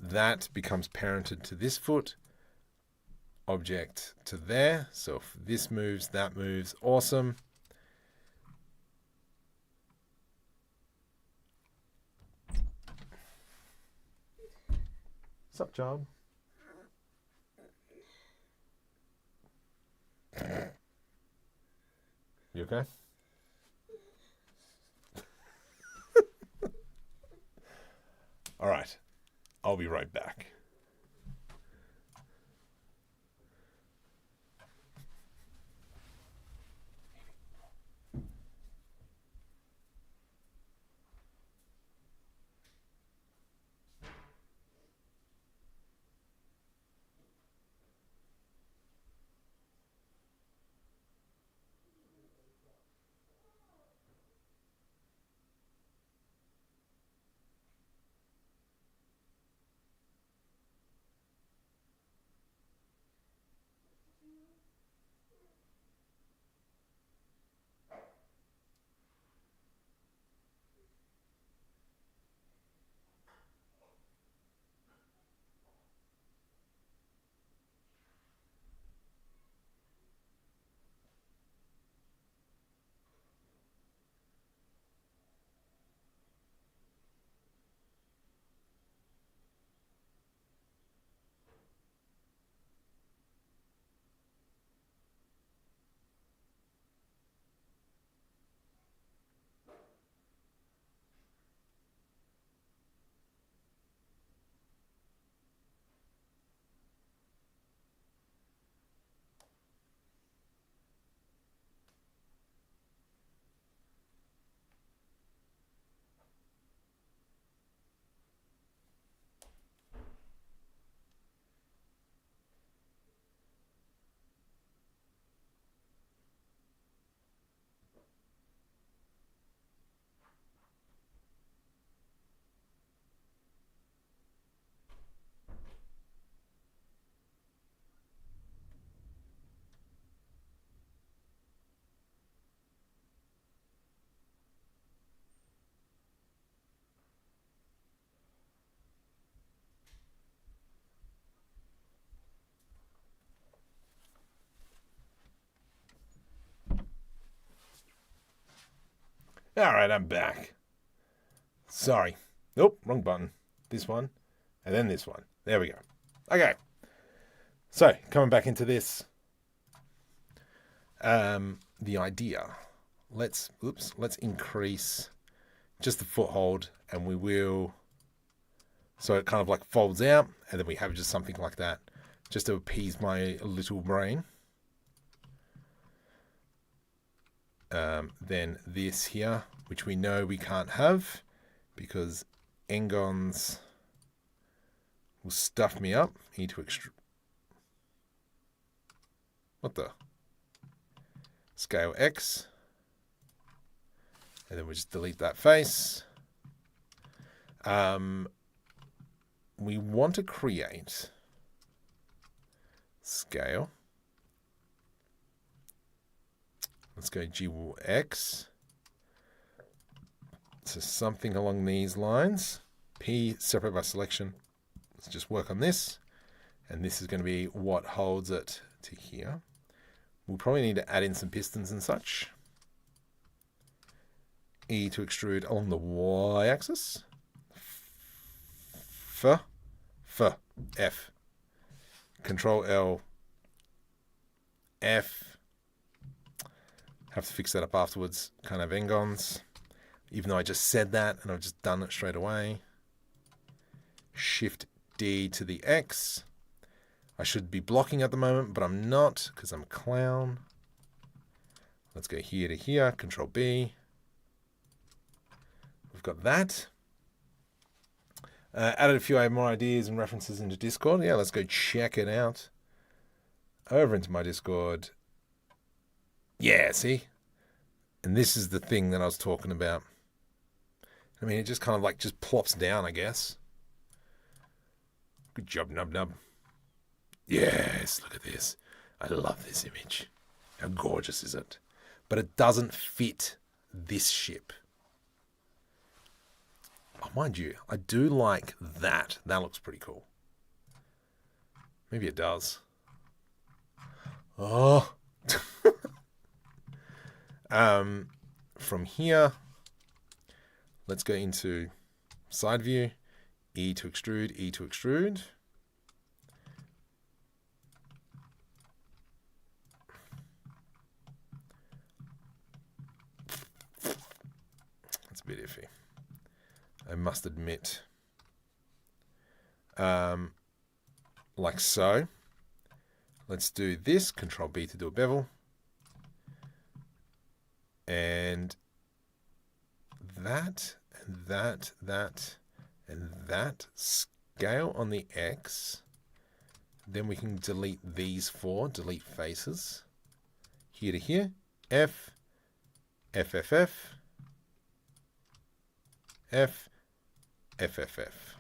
That becomes parented to this foot. Object to there. So if this moves, that moves. Awesome. What's up, John? You okay? All right. I'll be right back. All right, I'm back. Sorry. Nope, wrong button. This one, and then this one. There we go. Okay. So, coming back into this. The idea. Let's increase just the foothold, and we will. So it kind of like folds out, and then we have just something like that, just to appease my little brain. Then this here, which we know we can't have because engons will stuff me up. Need to what the? Scale X. And then we just delete that face. We want to create scale. Let's go GX. So something along these lines. P separate by selection. Let's just work on this. And this is going to be what holds it to here. We'll probably need to add in some pistons and such. E to extrude along the y-axis. F. Control L, F. Have to fix that up afterwards. Can't have n-gons. Even though I just said that and I've just done it straight away. Shift D to the X. I should be blocking at the moment, but I'm not because I'm a clown. Let's go here to here. Control B. We've got that. Added a few more ideas and references into Discord. Yeah, let's go check it out. Over into my Discord. Yeah, see? And this is the thing that I was talking about. I mean, it just kind of like just plops down, I guess. Good job, Nub Nub. Yes, look at this. I love this image. How gorgeous is it? But it doesn't fit this ship. Oh, mind you, I do like that. That looks pretty cool. Maybe it does. Oh. From here, let's go into side view. E to extrude, E to extrude. That's a bit iffy, I must admit. Like so. Let's do this. Control B to do a bevel. And that, and that, and that. Scale on the X. Then we can delete these four. Delete faces. Here to here. F. F, F, F. F. F, F, F.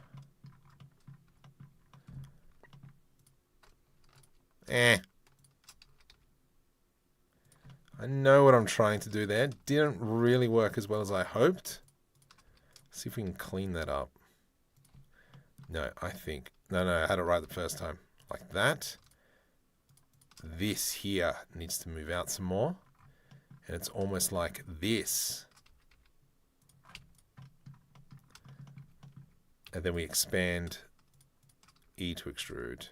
I know what I'm trying to do there. Didn't really work as well as I hoped. Let's see if we can clean that up. No, I think... No, I had it right the first time. Like that. This here needs to move out some more. And it's almost like this. And then we expand E to extrude.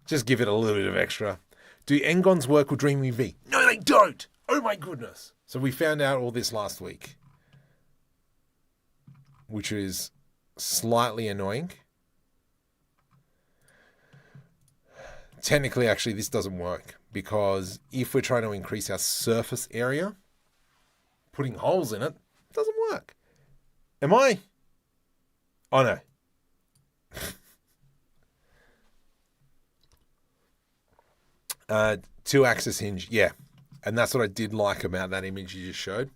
Just give it a little bit of extra. Do n-gons work with DreamUV? No, they don't! Oh my goodness! So we found out all this last week. Which is slightly annoying. Technically, actually, this doesn't work. Because if we're trying to increase our surface area, putting holes in it doesn't work. Am I? Oh no. Two-axis hinge, yeah. And that's what I did like about that image you just showed.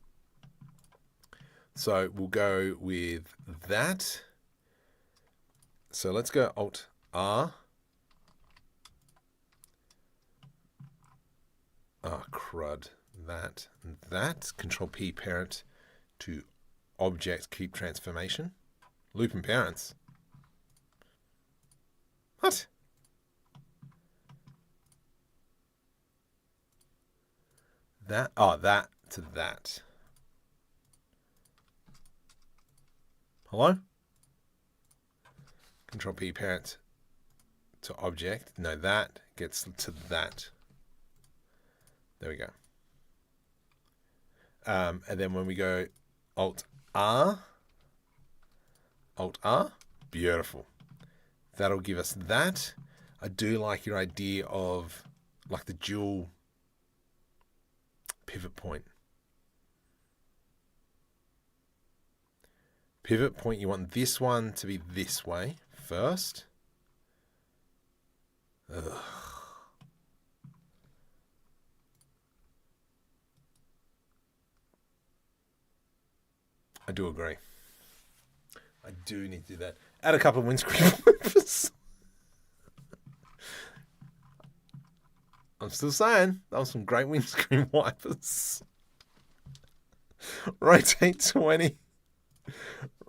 So we'll go with that. So let's go Alt-R. Oh, crud. That and that. Control-P parent to object keep transformation. Loop and parents. What? That, oh, that to that. Hello? Control P parent to object. No, that gets to that. There we go. And then when we go Alt-R, Alt-R, beautiful. That'll give us that. I do like your idea of like the dual pivot point. Pivot point, you want this one to be this way first. Ugh. I do agree. I do need to do that. Add a couple of windscreen wipers. I'm still saying, that was some great windscreen wipers. Rotate 20.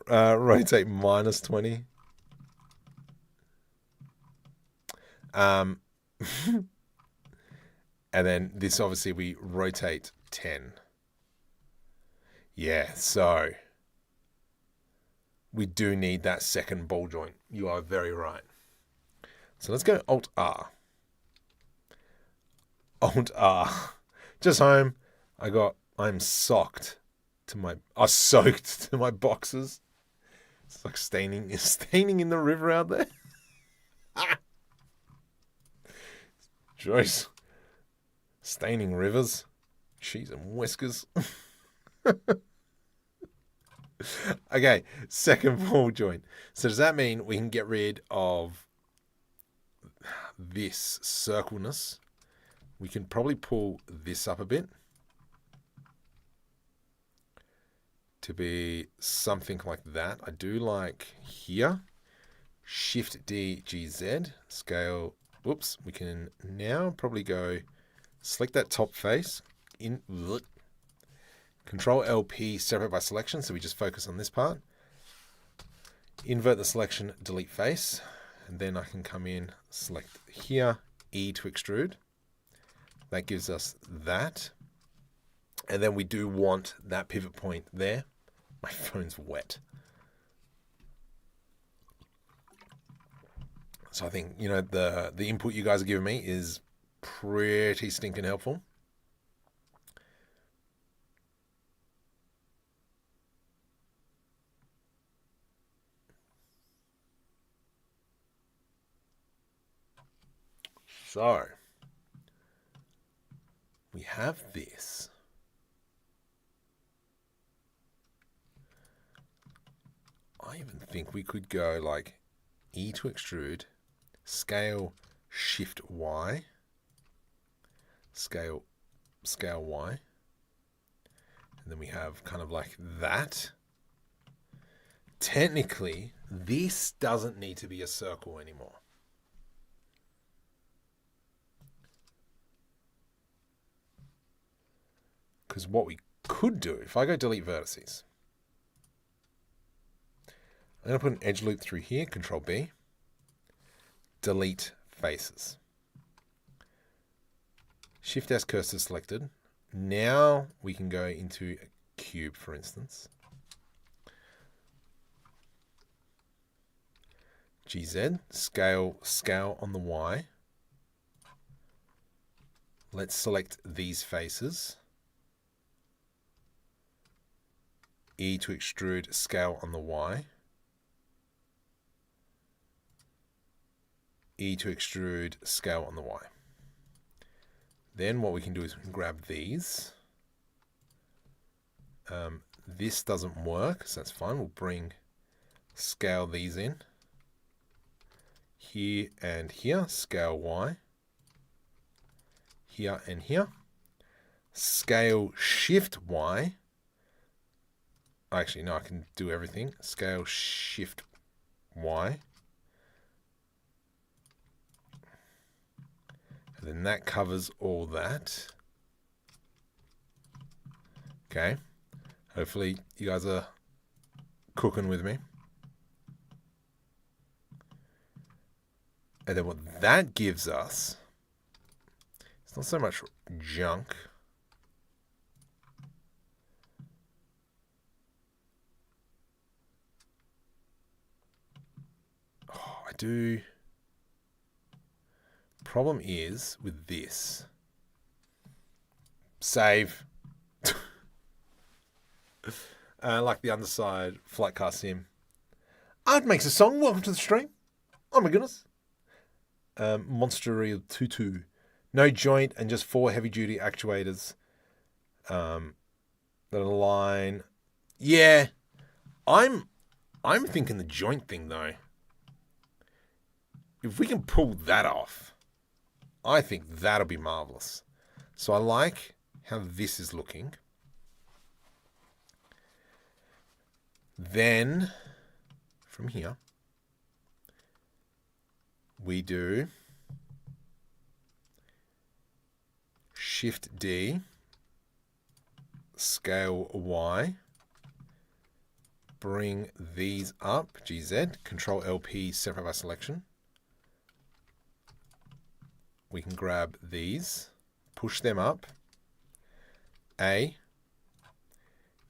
Rotate minus 20. And then this, obviously, we rotate 10. Yeah, so we do need that second ball joint. You are very right. So let's go Alt-R. Alt-R. Just home. I'm soaked to my boxes. It's like staining in the river out there. Joyce. Staining rivers. Cheese and whiskers. Okay, second ball joint. So does that mean we can get rid of this circleness? We can probably pull this up a bit to be something like that. I do like here. Shift D, G, Z. Scale. Whoops. We can now probably go select that top face. Control LP, separate by selection. So we just focus on this part. Invert the selection, delete face. And then I can come in, select here, E to extrude. That gives us that. And then we do want that pivot point there. My phone's wet. So I think, you know, the input you guys are giving me is pretty stinking helpful. So we have this. I even think we could go like E to extrude, scale, shift Y, scale Y, and then we have kind of like that. Technically, this doesn't need to be a circle anymore. Because what we could do, if I go delete vertices, I'm going to put an edge loop through here, Control B, delete faces. Shift S cursor selected. Now we can go into a cube, for instance. GZ, scale on the Y. Let's select these faces. E to extrude, scale on the Y. E to extrude, scale on the Y. Then what we can do is we can grab these. This doesn't work, so that's fine. We'll bring scale these in. Here and here, scale Y. Here and here. Scale shift Y. Actually, no, I can do everything. Scale shift Y. And then that covers all that. Okay. Hopefully you guys are cooking with me. And then what that gives us, it's not so much junk. Oh, I do. Problem is with this. Save. Like the underside, Flight Car Sim. Art makes a song. Welcome to the stream. Oh my goodness. Monster Real Tutu. No joint and just 4 heavy duty actuators that align. Yeah. I'm thinking the joint thing though. If we can pull that off, I think that'll be marvelous. So I like how this is looking. Then from here, we do Shift D, scale Y, bring these up, GZ, Control LP, separate by selection. We can grab these, push them up, A,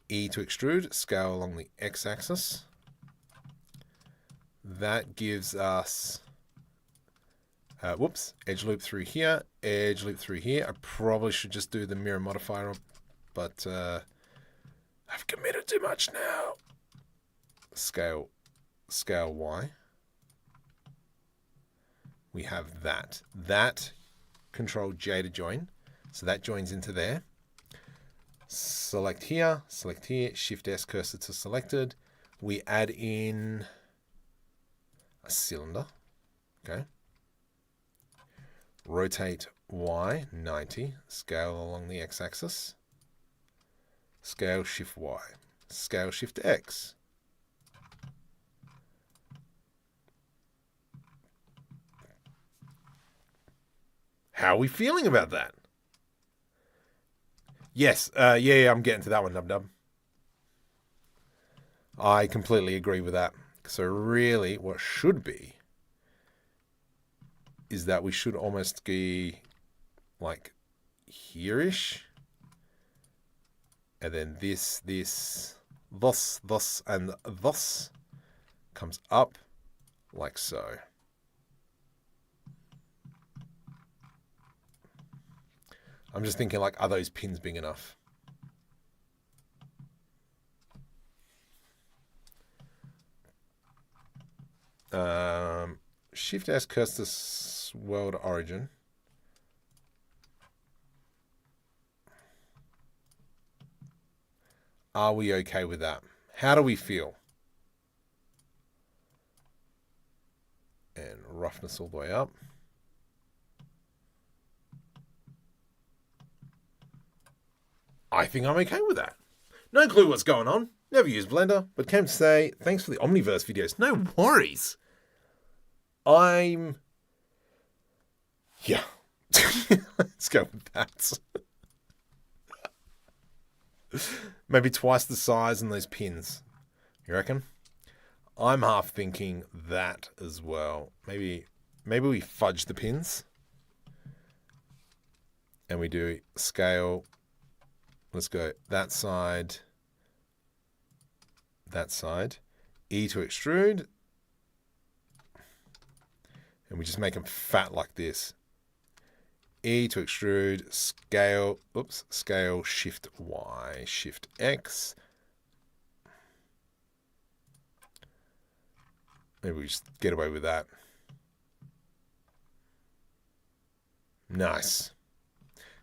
E to extrude, scale along the X-axis. That gives us, edge loop through here, edge loop through here. I probably should just do the mirror modifier, but I've committed too much now. Scale Y. We have that. That Control J to join. So that joins into there. Select here, Shift S cursor to selected. We add in a cylinder. Okay. Rotate Y 90, scale along the X-axis. Scale Shift Y. Scale Shift X. How are we feeling about that? Yes, yeah, I'm getting to that one, Nub. I completely agree with that. So really, what should be is that we should almost be like here-ish. And then this, thus, and thus comes up like so. I'm just thinking, like, are those pins big enough? Shift S cursor world origin. Are we okay with that? How do we feel? And roughness all the way up. I think I'm okay with that. No clue what's going on. Never used Blender, but came to say thanks for the Omniverse videos. No worries. Yeah. Let's go with that. Maybe twice the size and those pins. You reckon? I'm half thinking that as well. Maybe we fudge the pins. And we do scale. Let's go that side. That side. E to extrude. And we just make them fat like this. E to extrude, scale, scale, Shift Y, Shift X. Maybe we just get away with that. Nice.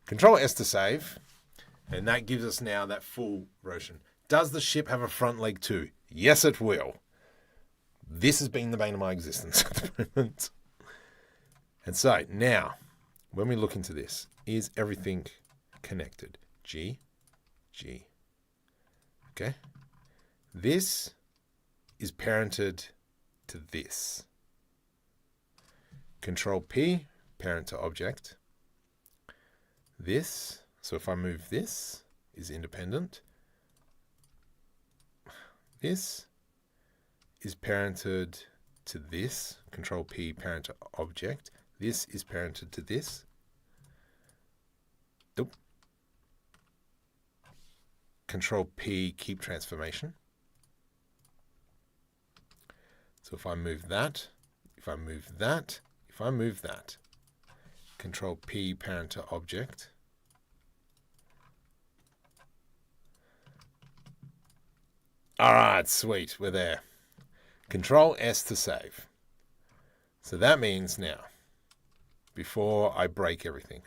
Control S to save. And that gives us now that full version. Does the ship have a front leg too? Yes, it will. This has been the bane of my existence at the moment. And so now, when we look into this, is everything connected? G, G. Okay. This is parented to this. Control P, parent to object. This, so if I move this, is independent. This is parented to this. Control P, parent to object. This is parented to this. Nope. Control P, keep transformation. So if I move that, if I move that, if I move that, Control P, parent to object. All right, sweet, we're there. Control S to save. So that means now, before I break everything,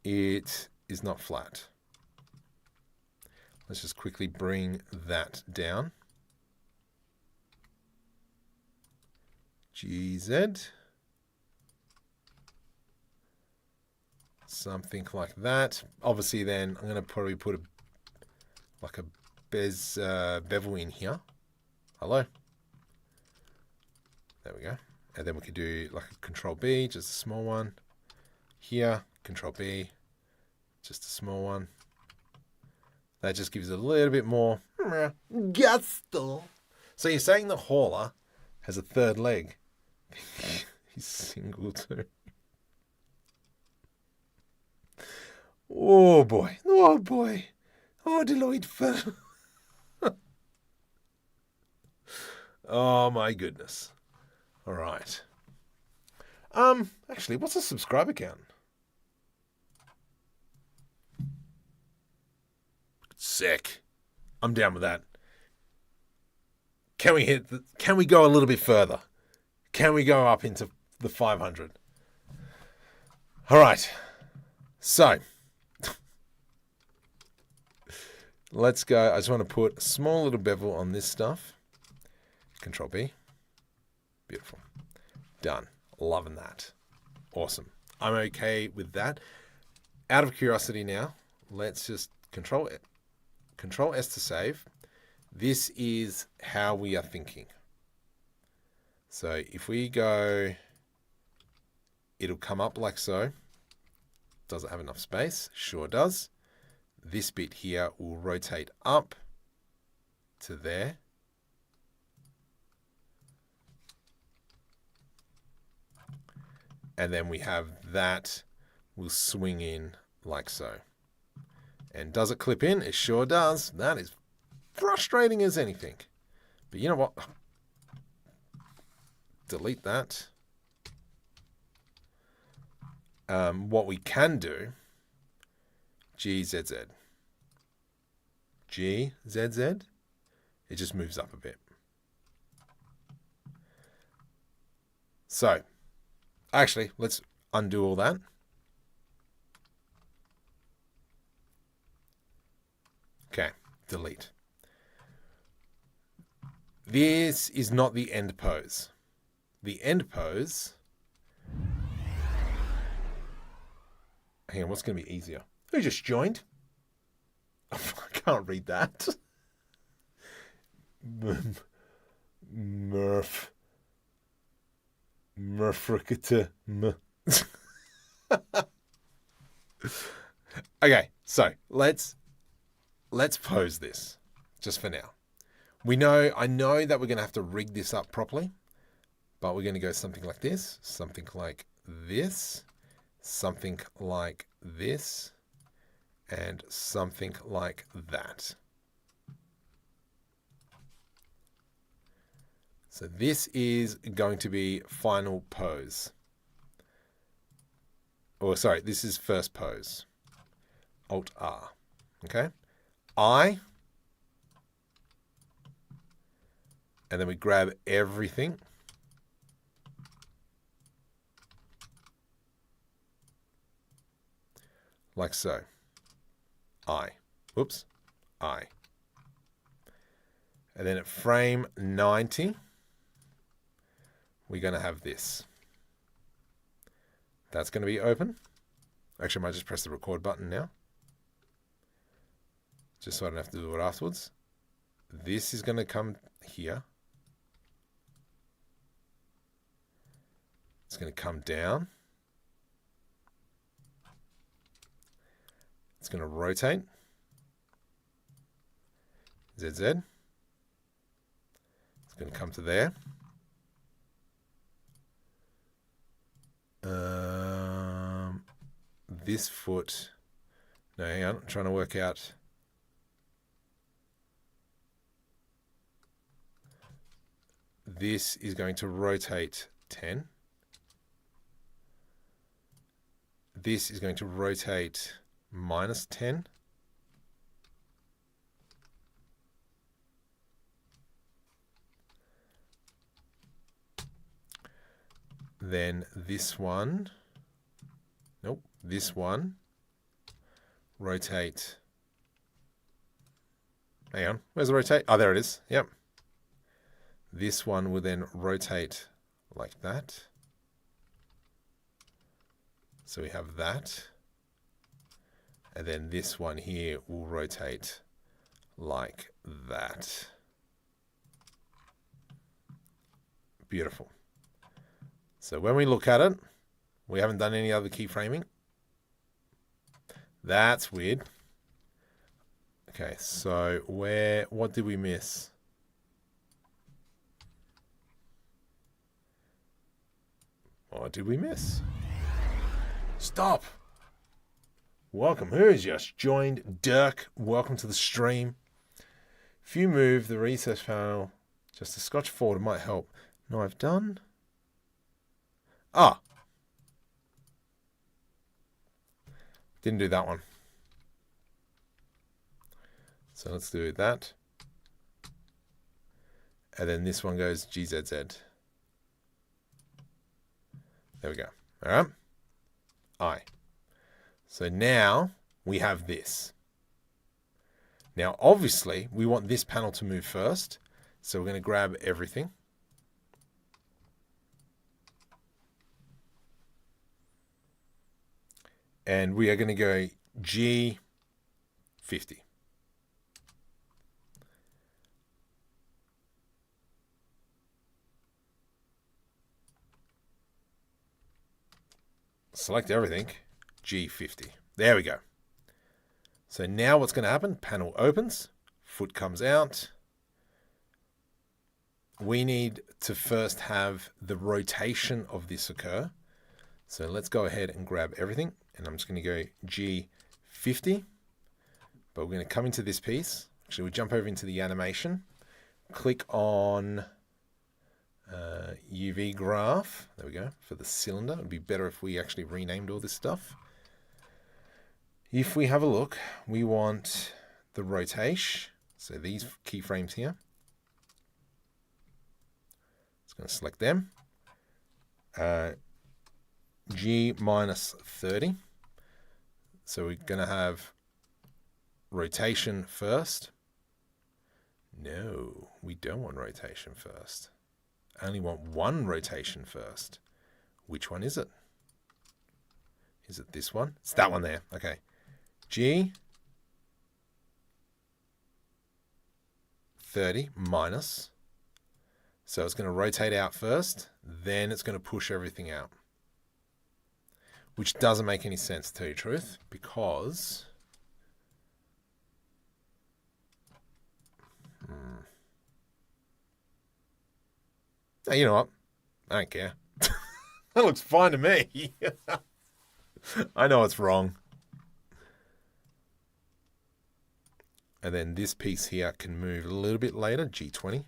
it is not flat. Let's just quickly bring that down. GZ. Something like that. Obviously then I'm going to probably put a bevel in here. Hello. There we go. And then we could do like a Control B, just a small one. Here, Control B, just a small one. That just gives it a little bit more gusto. So you're saying the hauler has a third leg? He's single too. Oh boy. Oh boy. Oh, delightful. Oh my goodness. All right. Actually, what's a subscriber count? Sick. I'm down with that. Can we go a little bit further? Can we go up into the 500? All right. So, let's go. I just want to put a small little bevel on this stuff. Control B. Beautiful. Done. Loving that. Awesome. I'm okay with that. Out of curiosity now, let's just Control S to save. This is how we are thinking. So if we go, it'll come up like so. Does it have enough space? Sure does. This bit here will rotate up to there. And then we have that will swing in like so. And does it clip in? It sure does. That is frustrating as anything. But you know what? Delete that. What we can do, GZZ. GZZ. It just moves up a bit. So, actually, let's undo all that. Okay, delete. This is not the end pose. The end pose... Hang on, what's going to be easier? Who just joined? I can't read that. Murph. Murfricata. Okay, so let's pose this just for now. I know that we're going to have to rig this up properly, but we're going to go something like this, something like this, something like this, and something like that. So this is going to be final pose. Or sorry, this is first pose. Alt R. Okay? I. And then we grab everything. Like so. I. Whoops. I. And then at frame 90, we're going to have this. That's going to be open. Actually, I might just press the record button now. Just so I don't have to do it afterwards. This is going to come here. It's going to come down. It's going to rotate. ZZ. It's going to come to there. This foot. No, hang on. I'm trying to work out. This is going to rotate 10. This is going to rotate minus 10. Then this one, nope, this one, rotate. Hang on, where's the rotate? Oh, there it is, yep. This one will then rotate like that. So we have that. And then this one here will rotate like that. Beautiful. So when we look at it, we haven't done any other keyframing. That's weird. Okay, so what did we miss? What did we miss? Stop. Welcome. Who has just joined? Dirk, welcome to the stream. If you move the recess panel just a scotch forward, it might help. No, I've done. Ah. Didn't do that one. So let's do that. And then this one goes GZZ. There we go. All right. I. So now we have this. Now, obviously, we want this panel to move first. So we're going to grab everything. And we are going to go G50. Select everything, G50. There we go. So now what's going to happen? Panel opens, foot comes out. We need to first have the rotation of this occur. So let's go ahead and grab everything. And I'm just going to go G50. But we're going to come into this piece. Actually, we jump over into the animation. Click on UV graph. There we go. For the cylinder. It would be better if we actually renamed all this stuff. If we have a look, we want the rotation. So these keyframes here. It's going to select them. G minus 30. So we're going to have rotation first. No, we don't want rotation first. I only want one rotation first. Which one is it? Is it this one? It's that one there. Okay. G 30 minus. So it's going to rotate out first. Then it's going to push everything out. Which doesn't make any sense, to tell you the truth, because Hey, you know what? I don't care. That looks fine to me. I know it's wrong. And then this piece here can move a little bit later, G20.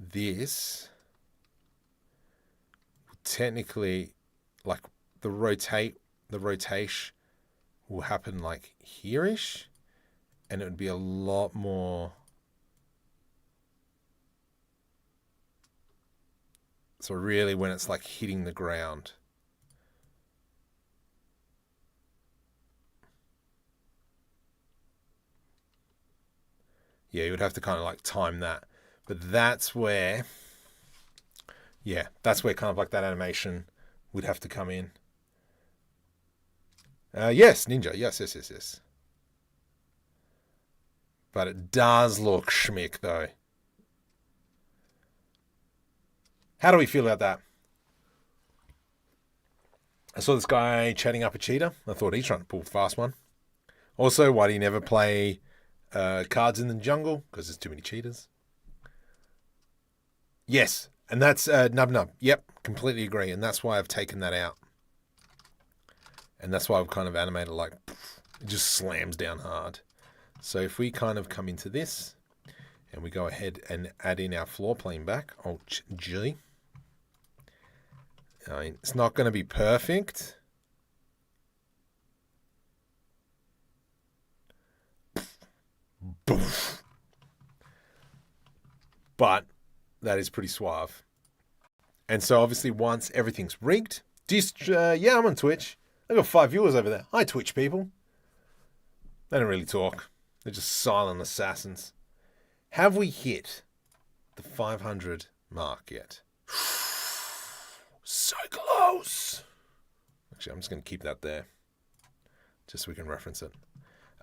This technically, like the rotation will happen like here-ish, and it would be a lot more. So really when it's like hitting the ground. Yeah, you would have to kind of like time that. But that's where, yeah, that's where kind of like that animation would have to come in. Yes, Ninja. Yes. But it does look schmick, though. How do we feel about that? I saw this guy chatting up a cheater. I thought he's trying to pull a fast one. Also, why do you never play Cards in the Jungle? Because there's too many cheaters. Yes, and that's Nub. Yep, completely agree. And that's why I've taken that out. And that's why I've kind of animated like, it just slams down hard. So if we kind of come into this, and we go ahead and add in our floor plane back, Alt-G. I mean, it's not going to be perfect. But that is pretty suave. And so obviously once everything's rigged, yeah, I'm on Twitch. I've got 5 viewers over there. Hi, Twitch people. They don't really talk. They're just silent assassins. Have we hit the 500 mark yet? So close. Actually, I'm just going to keep that there, just so we can reference it.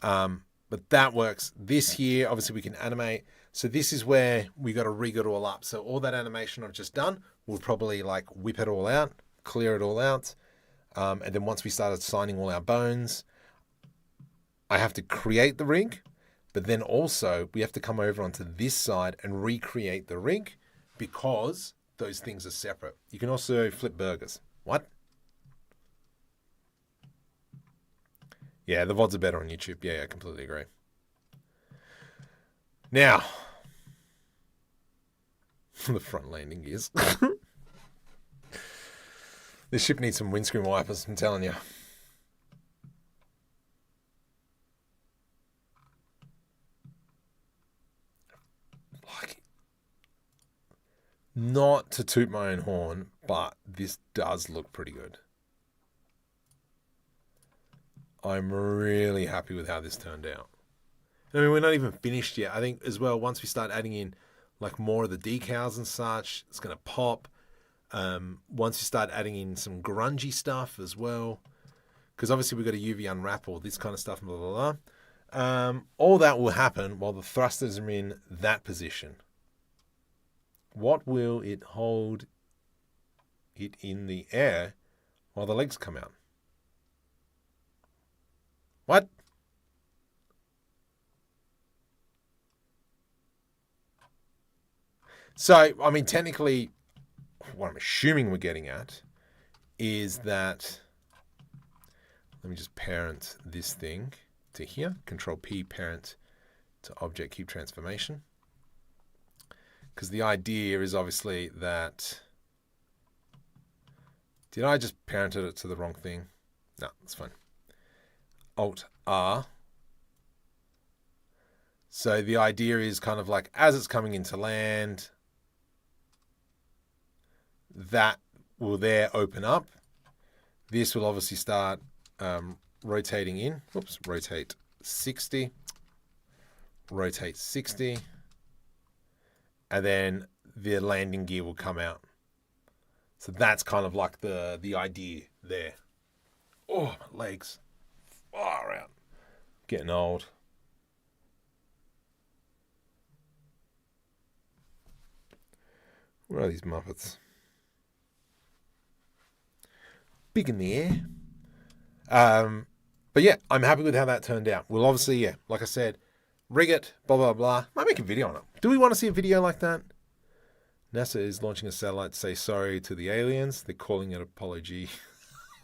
But that works. This here, obviously, we can animate. So this is where we got to rig it all up. So all that animation I've just done, we'll probably like whip it all out, clear it all out. And then once we started signing all our bones, I have to create the rig, but then also we have to come over onto this side and recreate the rig because those things are separate. You can also flip burgers. What? Yeah, the VODs are better on YouTube. Yeah, I completely agree. Now, the front landing gears. This ship needs some windscreen wipers, I'm telling you. Like, not to toot my own horn, but this does look pretty good. I'm really happy with how this turned out. I mean, we're not even finished yet. I think as well, once we start adding in like more of the decals and such, it's going to pop. Once you start adding in some grungy stuff as well, because obviously we've got to UV unwrap all this kind of stuff, blah, blah, blah. All that will happen while the thrusters are in that position. What will it hold it in the air while the legs come out? What? So, I mean, technically, what I'm assuming we're getting at is that, let me just parent this thing to here, Control P, parent to object cube transformation. Because the idea is obviously that, did I just parent it to the wrong thing? No, that's fine. Alt R. So the idea is kind of like as it's coming into land, that will there open up. This will obviously start rotating in. Oops, rotate 60. Rotate 60. And then the landing gear will come out. So that's kind of like the idea there. Oh, my legs. Far out. Getting old. Where are these Muppets? Big in the air. But yeah, I'm happy with how that turned out. We'll obviously, yeah, like I said, rig it, blah, blah, blah. Might make a video on it. Do we want to see a video like that? NASA is launching a satellite to say sorry to the aliens. They're calling it Apollo G.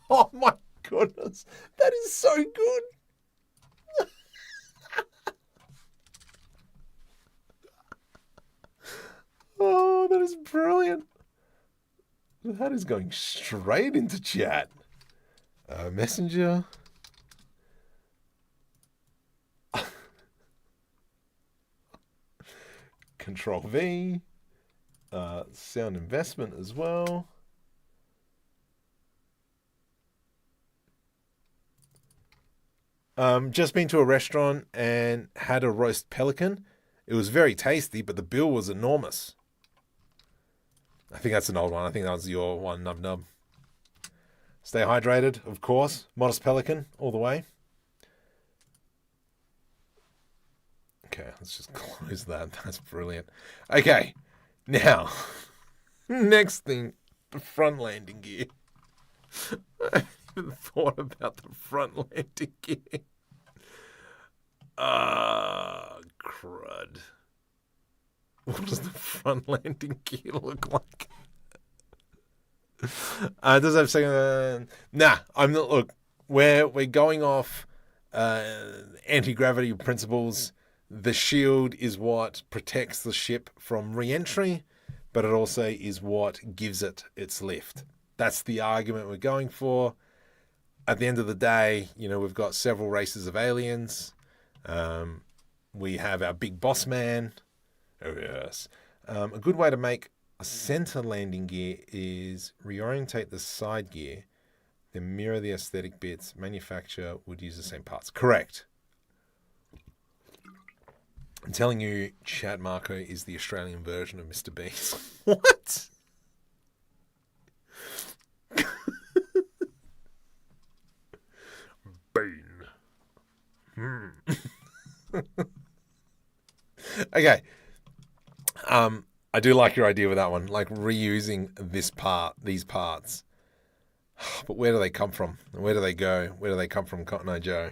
Oh my goodness. That is so good. Oh, that is brilliant. That is going straight into chat. Messenger. Control V. Sound investment as well. Just been to a restaurant and had a roast pelican. It was very tasty, but the bill was enormous. I think that's an old one. I think that was your one, Nub Nub. Stay hydrated, of course. Modest Pelican, all the way. Okay, let's just close that. That's brilliant. Okay, now, next thing, the front landing gear. I haven't even thought about the front landing gear. Crud. What does the front landing gear look like? Does it have second? Nah, I'm not. Look, we're going off anti-gravity principles. The shield is what protects the ship from re-entry, but it also is what gives it its lift. That's the argument we're going for. At the end of the day, you know, we've got several races of aliens. We have our big boss man. Oh, yes. A good way to make a center landing gear is reorientate the side gear, then mirror the aesthetic bits. Manufacturer would use the same parts. Correct. I'm telling you, Chat Marco is the Australian version of Mr. Beast. What? Bean. Okay. I do like your idea with that one, like reusing these parts. But where do they come from? Where do they go? Where do they come from, Cotton Eye Joe?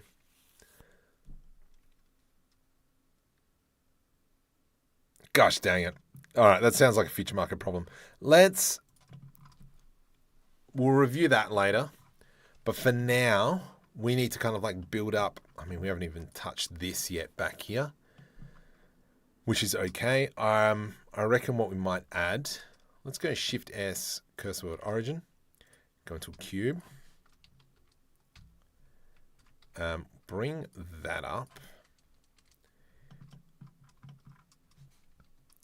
Gosh dang it. All right, that sounds like a future market problem. We'll review that later. But for now, we need to kind of like build up. I mean, we haven't even touched this yet back here, which is okay. I reckon what we might add, let's go Shift S, cursor word origin, go into a cube, bring that up.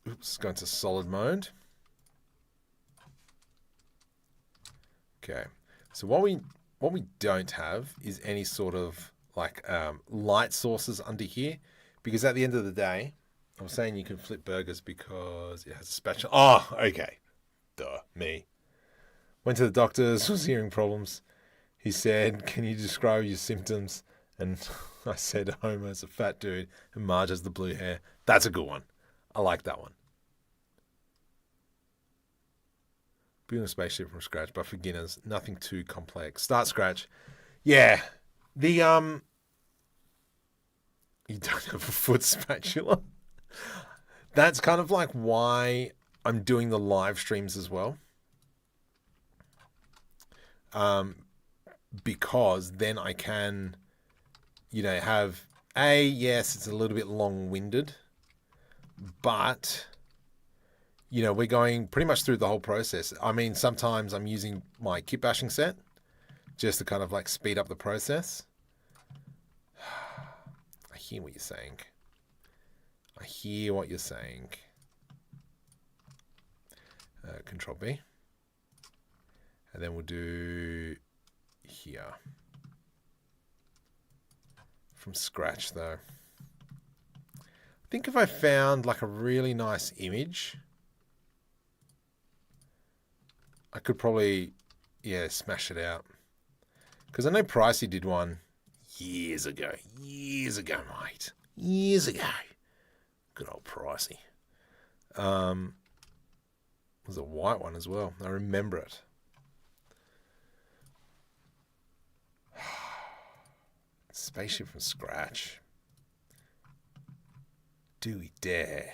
Oops, go into solid mode. Okay, so what we don't have is any sort of like light sources under here, because at the end of the day, I was saying you can flip burgers because it has a spatula. Oh, okay. Duh, me. Went to the doctor's, was hearing problems. He said, "Can you describe your symptoms?" And I said, "Homer's a fat dude and Marge has the blue hair." That's a good one. I like that one. Building a spaceship from scratch, but for beginners, nothing too complex. Start scratch. Yeah. You don't have a foot spatula. That's kind of like why I'm doing the live streams as well. Because then I can, have yes, it's a little bit long-winded, but we're going pretty much through the whole process. I mean, sometimes I'm using my kitbashing set just to kind of like speed up the process. I hear what you're saying. Control B. And then we'll do here. From scratch though. I think if I found like a really nice image, I could probably, smash it out. Because I know Pricey did one years ago, mate. Years ago. Good old Pricey. There's a white one as well. I remember it. Spaceship from scratch. Do we dare?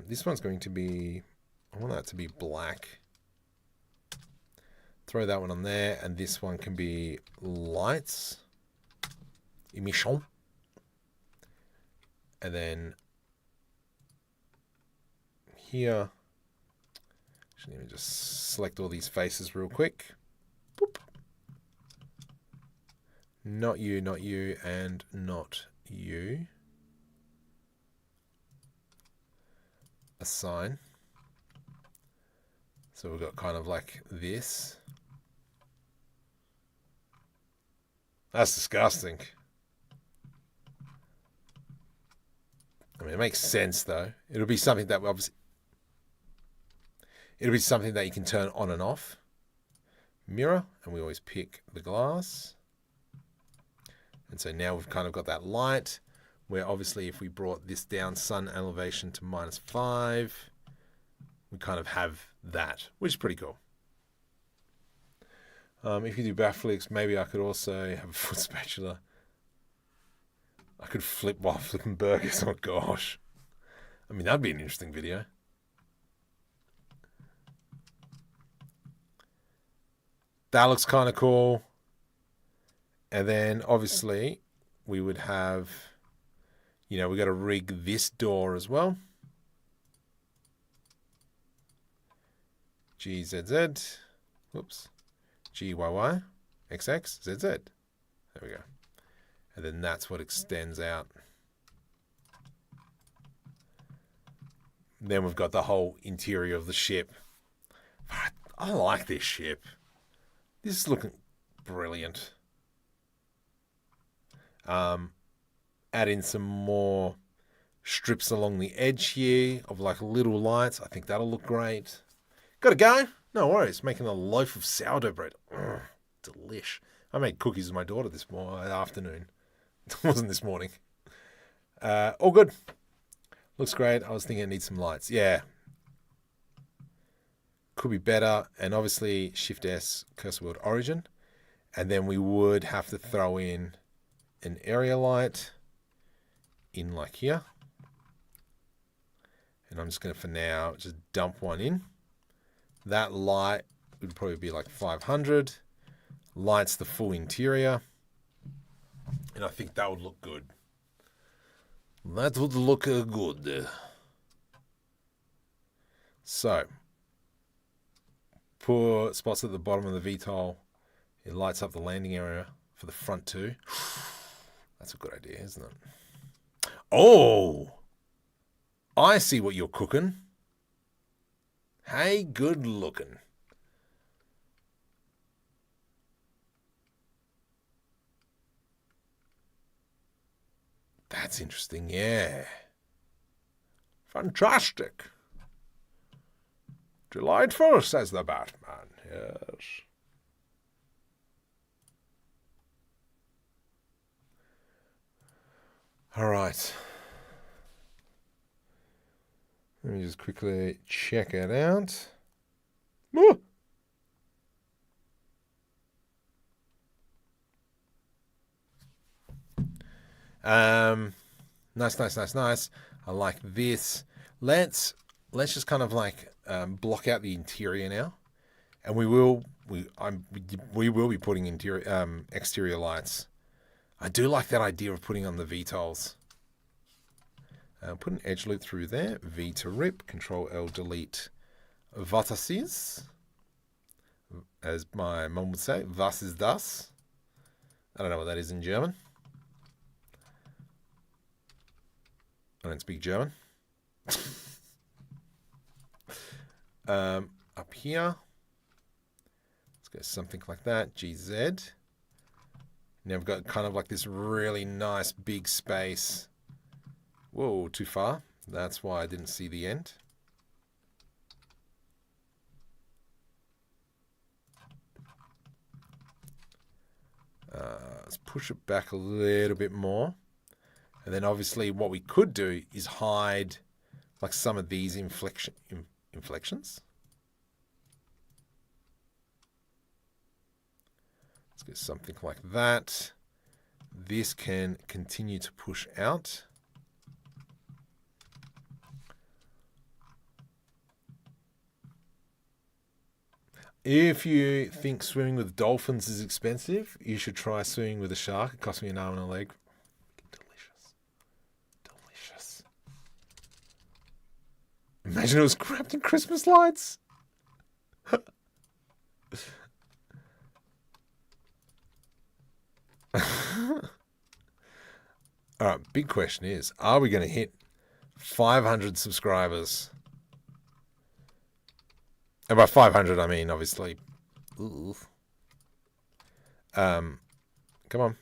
This one's going to be... I want that to be black. Throw that one on there, and this one can be lights. Emission. And then here, let me just select all these faces real quick. Boop. Not you, and not you. Assign. So we've got kind of like this. That's disgusting. I mean, it makes sense though. It'll be something that you can turn on and off. Mirror, and we always pick the glass. And so now we've kind of got that light, where obviously if we brought this down sun elevation to -5, we kind of have that, which is pretty cool. If you do backflips, maybe I could also have a foot spatula. I could flip while flipping burgers. Oh gosh. I mean, that'd be an interesting video. That looks kind of cool. And then obviously we would have, we got to rig this door as well. GZZ. Whoops. GYY. XX. ZZ. There we go. And then that's what extends out. Then we've got the whole interior of the ship. I like this ship. This is looking brilliant. Add in some more strips along the edge here of like little lights. I think that'll look great. Gotta go? No worries. Making a loaf of sourdough bread. Delish. I made cookies with my daughter this afternoon. It wasn't this morning. All good. Looks great. I was thinking it needs some lights. Yeah. Could be better. And obviously Shift S, cursor word origin. And then we would have to throw in an area light in like here. And I'm just going to, for now, just dump one in. That light would probably be like 500. Lights the full interior. And I think that would look good. That would look good. So, put spots at the bottom of the VTOL. It lights up the landing area for the front too. That's a good idea, isn't it? Oh! I see what you're cooking. Hey, good looking. That's interesting, yeah. Fantastic. Delightful, says the Batman. Yes. All right. Let me just quickly check it out. Woo! Nice. I like this. Let's just kind of like block out the interior now, and we will be putting exterior lights. I do like that idea of putting on the VTOLs. Put an edge loop through there. V to rip. Control L delete. Vertices, as my mum would say. Was ist das? I don't know what that is in German. I don't speak German. Up here, let's go something like that. GZ. Now we've got kind of like this really nice big space. Whoa, too far. That's why I didn't see the end. Let's push it back a little bit more. And then obviously what we could do is hide like some of these inflections. Let's get something like that. This can continue to push out. If you think swimming with dolphins is expensive, you should try swimming with a shark. It cost me an arm and a leg. Delicious. Imagine it was wrapped in Christmas lights. All right, big question is, are we going to hit 500 subscribers? And by 500, I mean, obviously, ooh. Come on.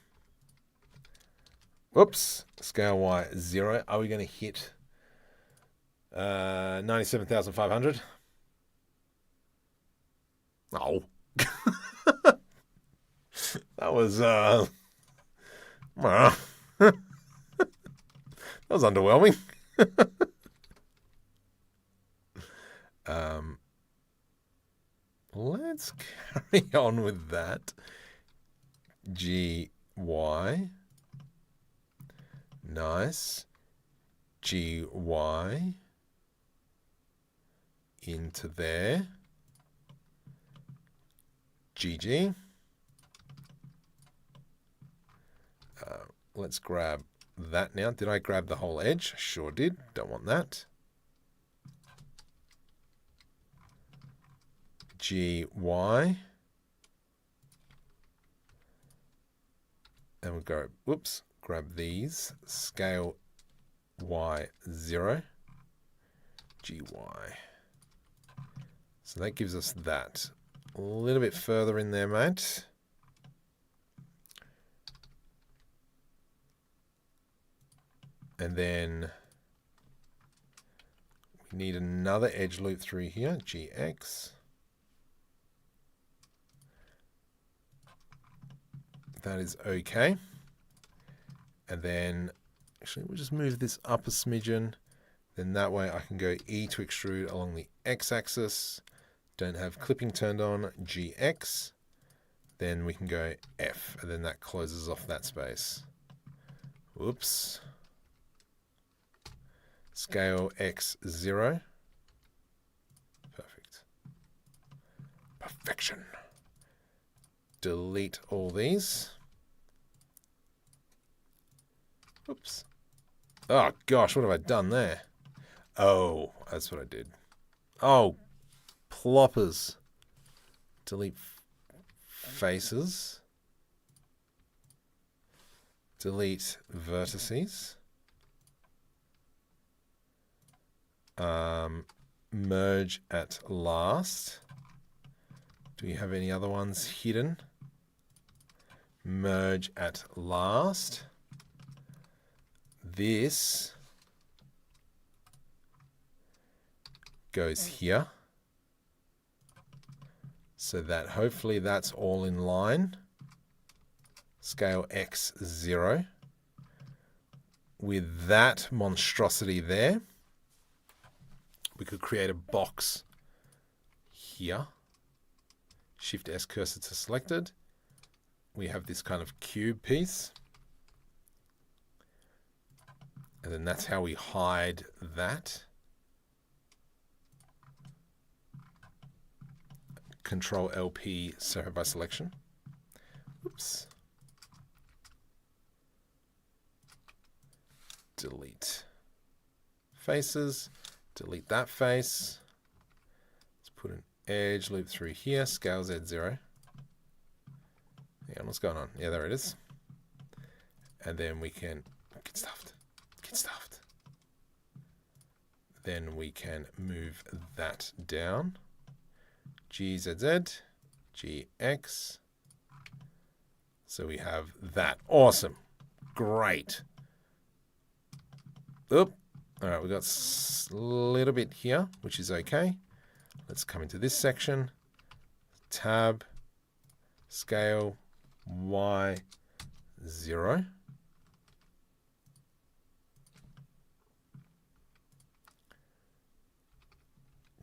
Whoops. Scale Y 0. Are we going to hit 97,500? Oh. That was, that was underwhelming. Let's carry on with that. GY. Nice. GY. Into there. GG. Let's grab that now. Did I grab the whole edge? Sure did. Don't want that. GY. And we'll go, whoops, grab these. Scale Y0. GY. So that gives us that. A little bit further in there, mate. And then Need another edge loop through here, GX. That is okay. And then, actually, we'll just move this up a smidgen. Then that way I can go E to extrude along the X-axis. Don't have clipping turned on, GX. Then we can go F, and then that closes off that space. Whoops. Scale X0. Perfect. Perfection. Delete all these. Oops. Oh gosh, what have I done there? Oh, that's what I did. Oh, ploppers. Delete faces. Delete vertices. Merge at last. Do we have any other ones hidden? Merge at last. This goes here. So that hopefully that's all in line. Scale X0. With that monstrosity there, we could create a box here. Shift S cursor to selected. We have this kind of cube piece. And then that's how we hide that. Control LP separate by selection. Oops. Delete faces. Delete that face. Let's put an edge loop through here. Scale Z0. Yeah, what's going on? Yeah, there it is. And then we can get stuffed. Get stuffed. Then we can move that down. GZZ, GX. So we have that. Awesome. Great. Oop. All right, we've got a little bit here, which is okay. Let's come into this section. Tab, scale, Y0.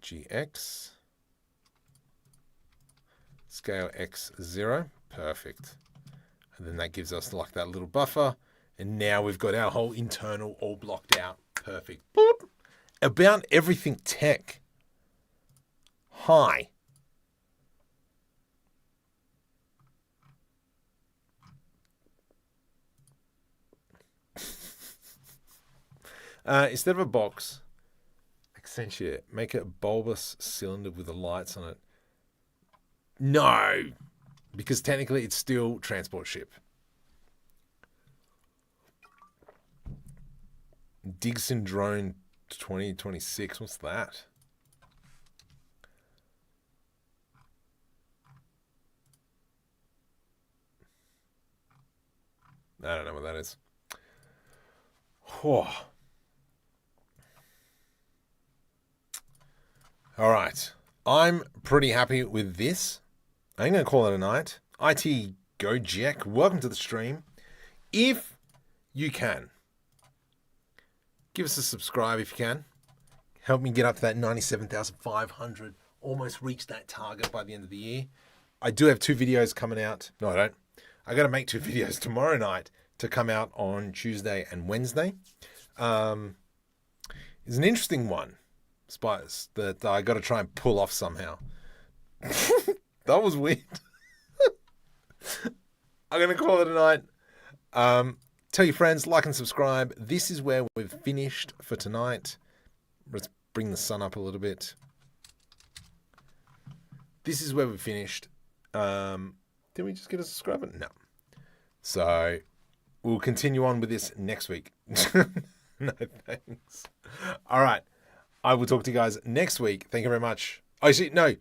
GX. Scale X0. Perfect. And then that gives us like that little buffer. And now we've got our whole internal all blocked out. Perfect. Boop. About everything tech. Hi. Instead of a box, accentuate. Make it a bulbous cylinder with the lights on it. No, because technically it's still transport ship. Digson drone 2026. What's that? I don't know what that is. Whew. All right. I'm pretty happy with this. I'm going to call it a night. IT Go Jack, welcome to the stream. If you can, give us a subscribe if you can. Help me get up to that 97,500. Almost reach that target by the end of the year. I do have 2 videos coming out. No, I don't. I got to make 2 videos tomorrow night to come out on Tuesday and Wednesday. It's an interesting one, Spice, that I got to try and pull off somehow. That was weird. I'm going to call it a night. Tell your friends, like and subscribe. This is where we've finished for tonight. Let's bring the sun up a little bit. This is where we've finished. Did we just get a subscriber? No. So we'll continue on with this next week. No, thanks. All right. I will talk to you guys next week. Thank you very much. Oh, no.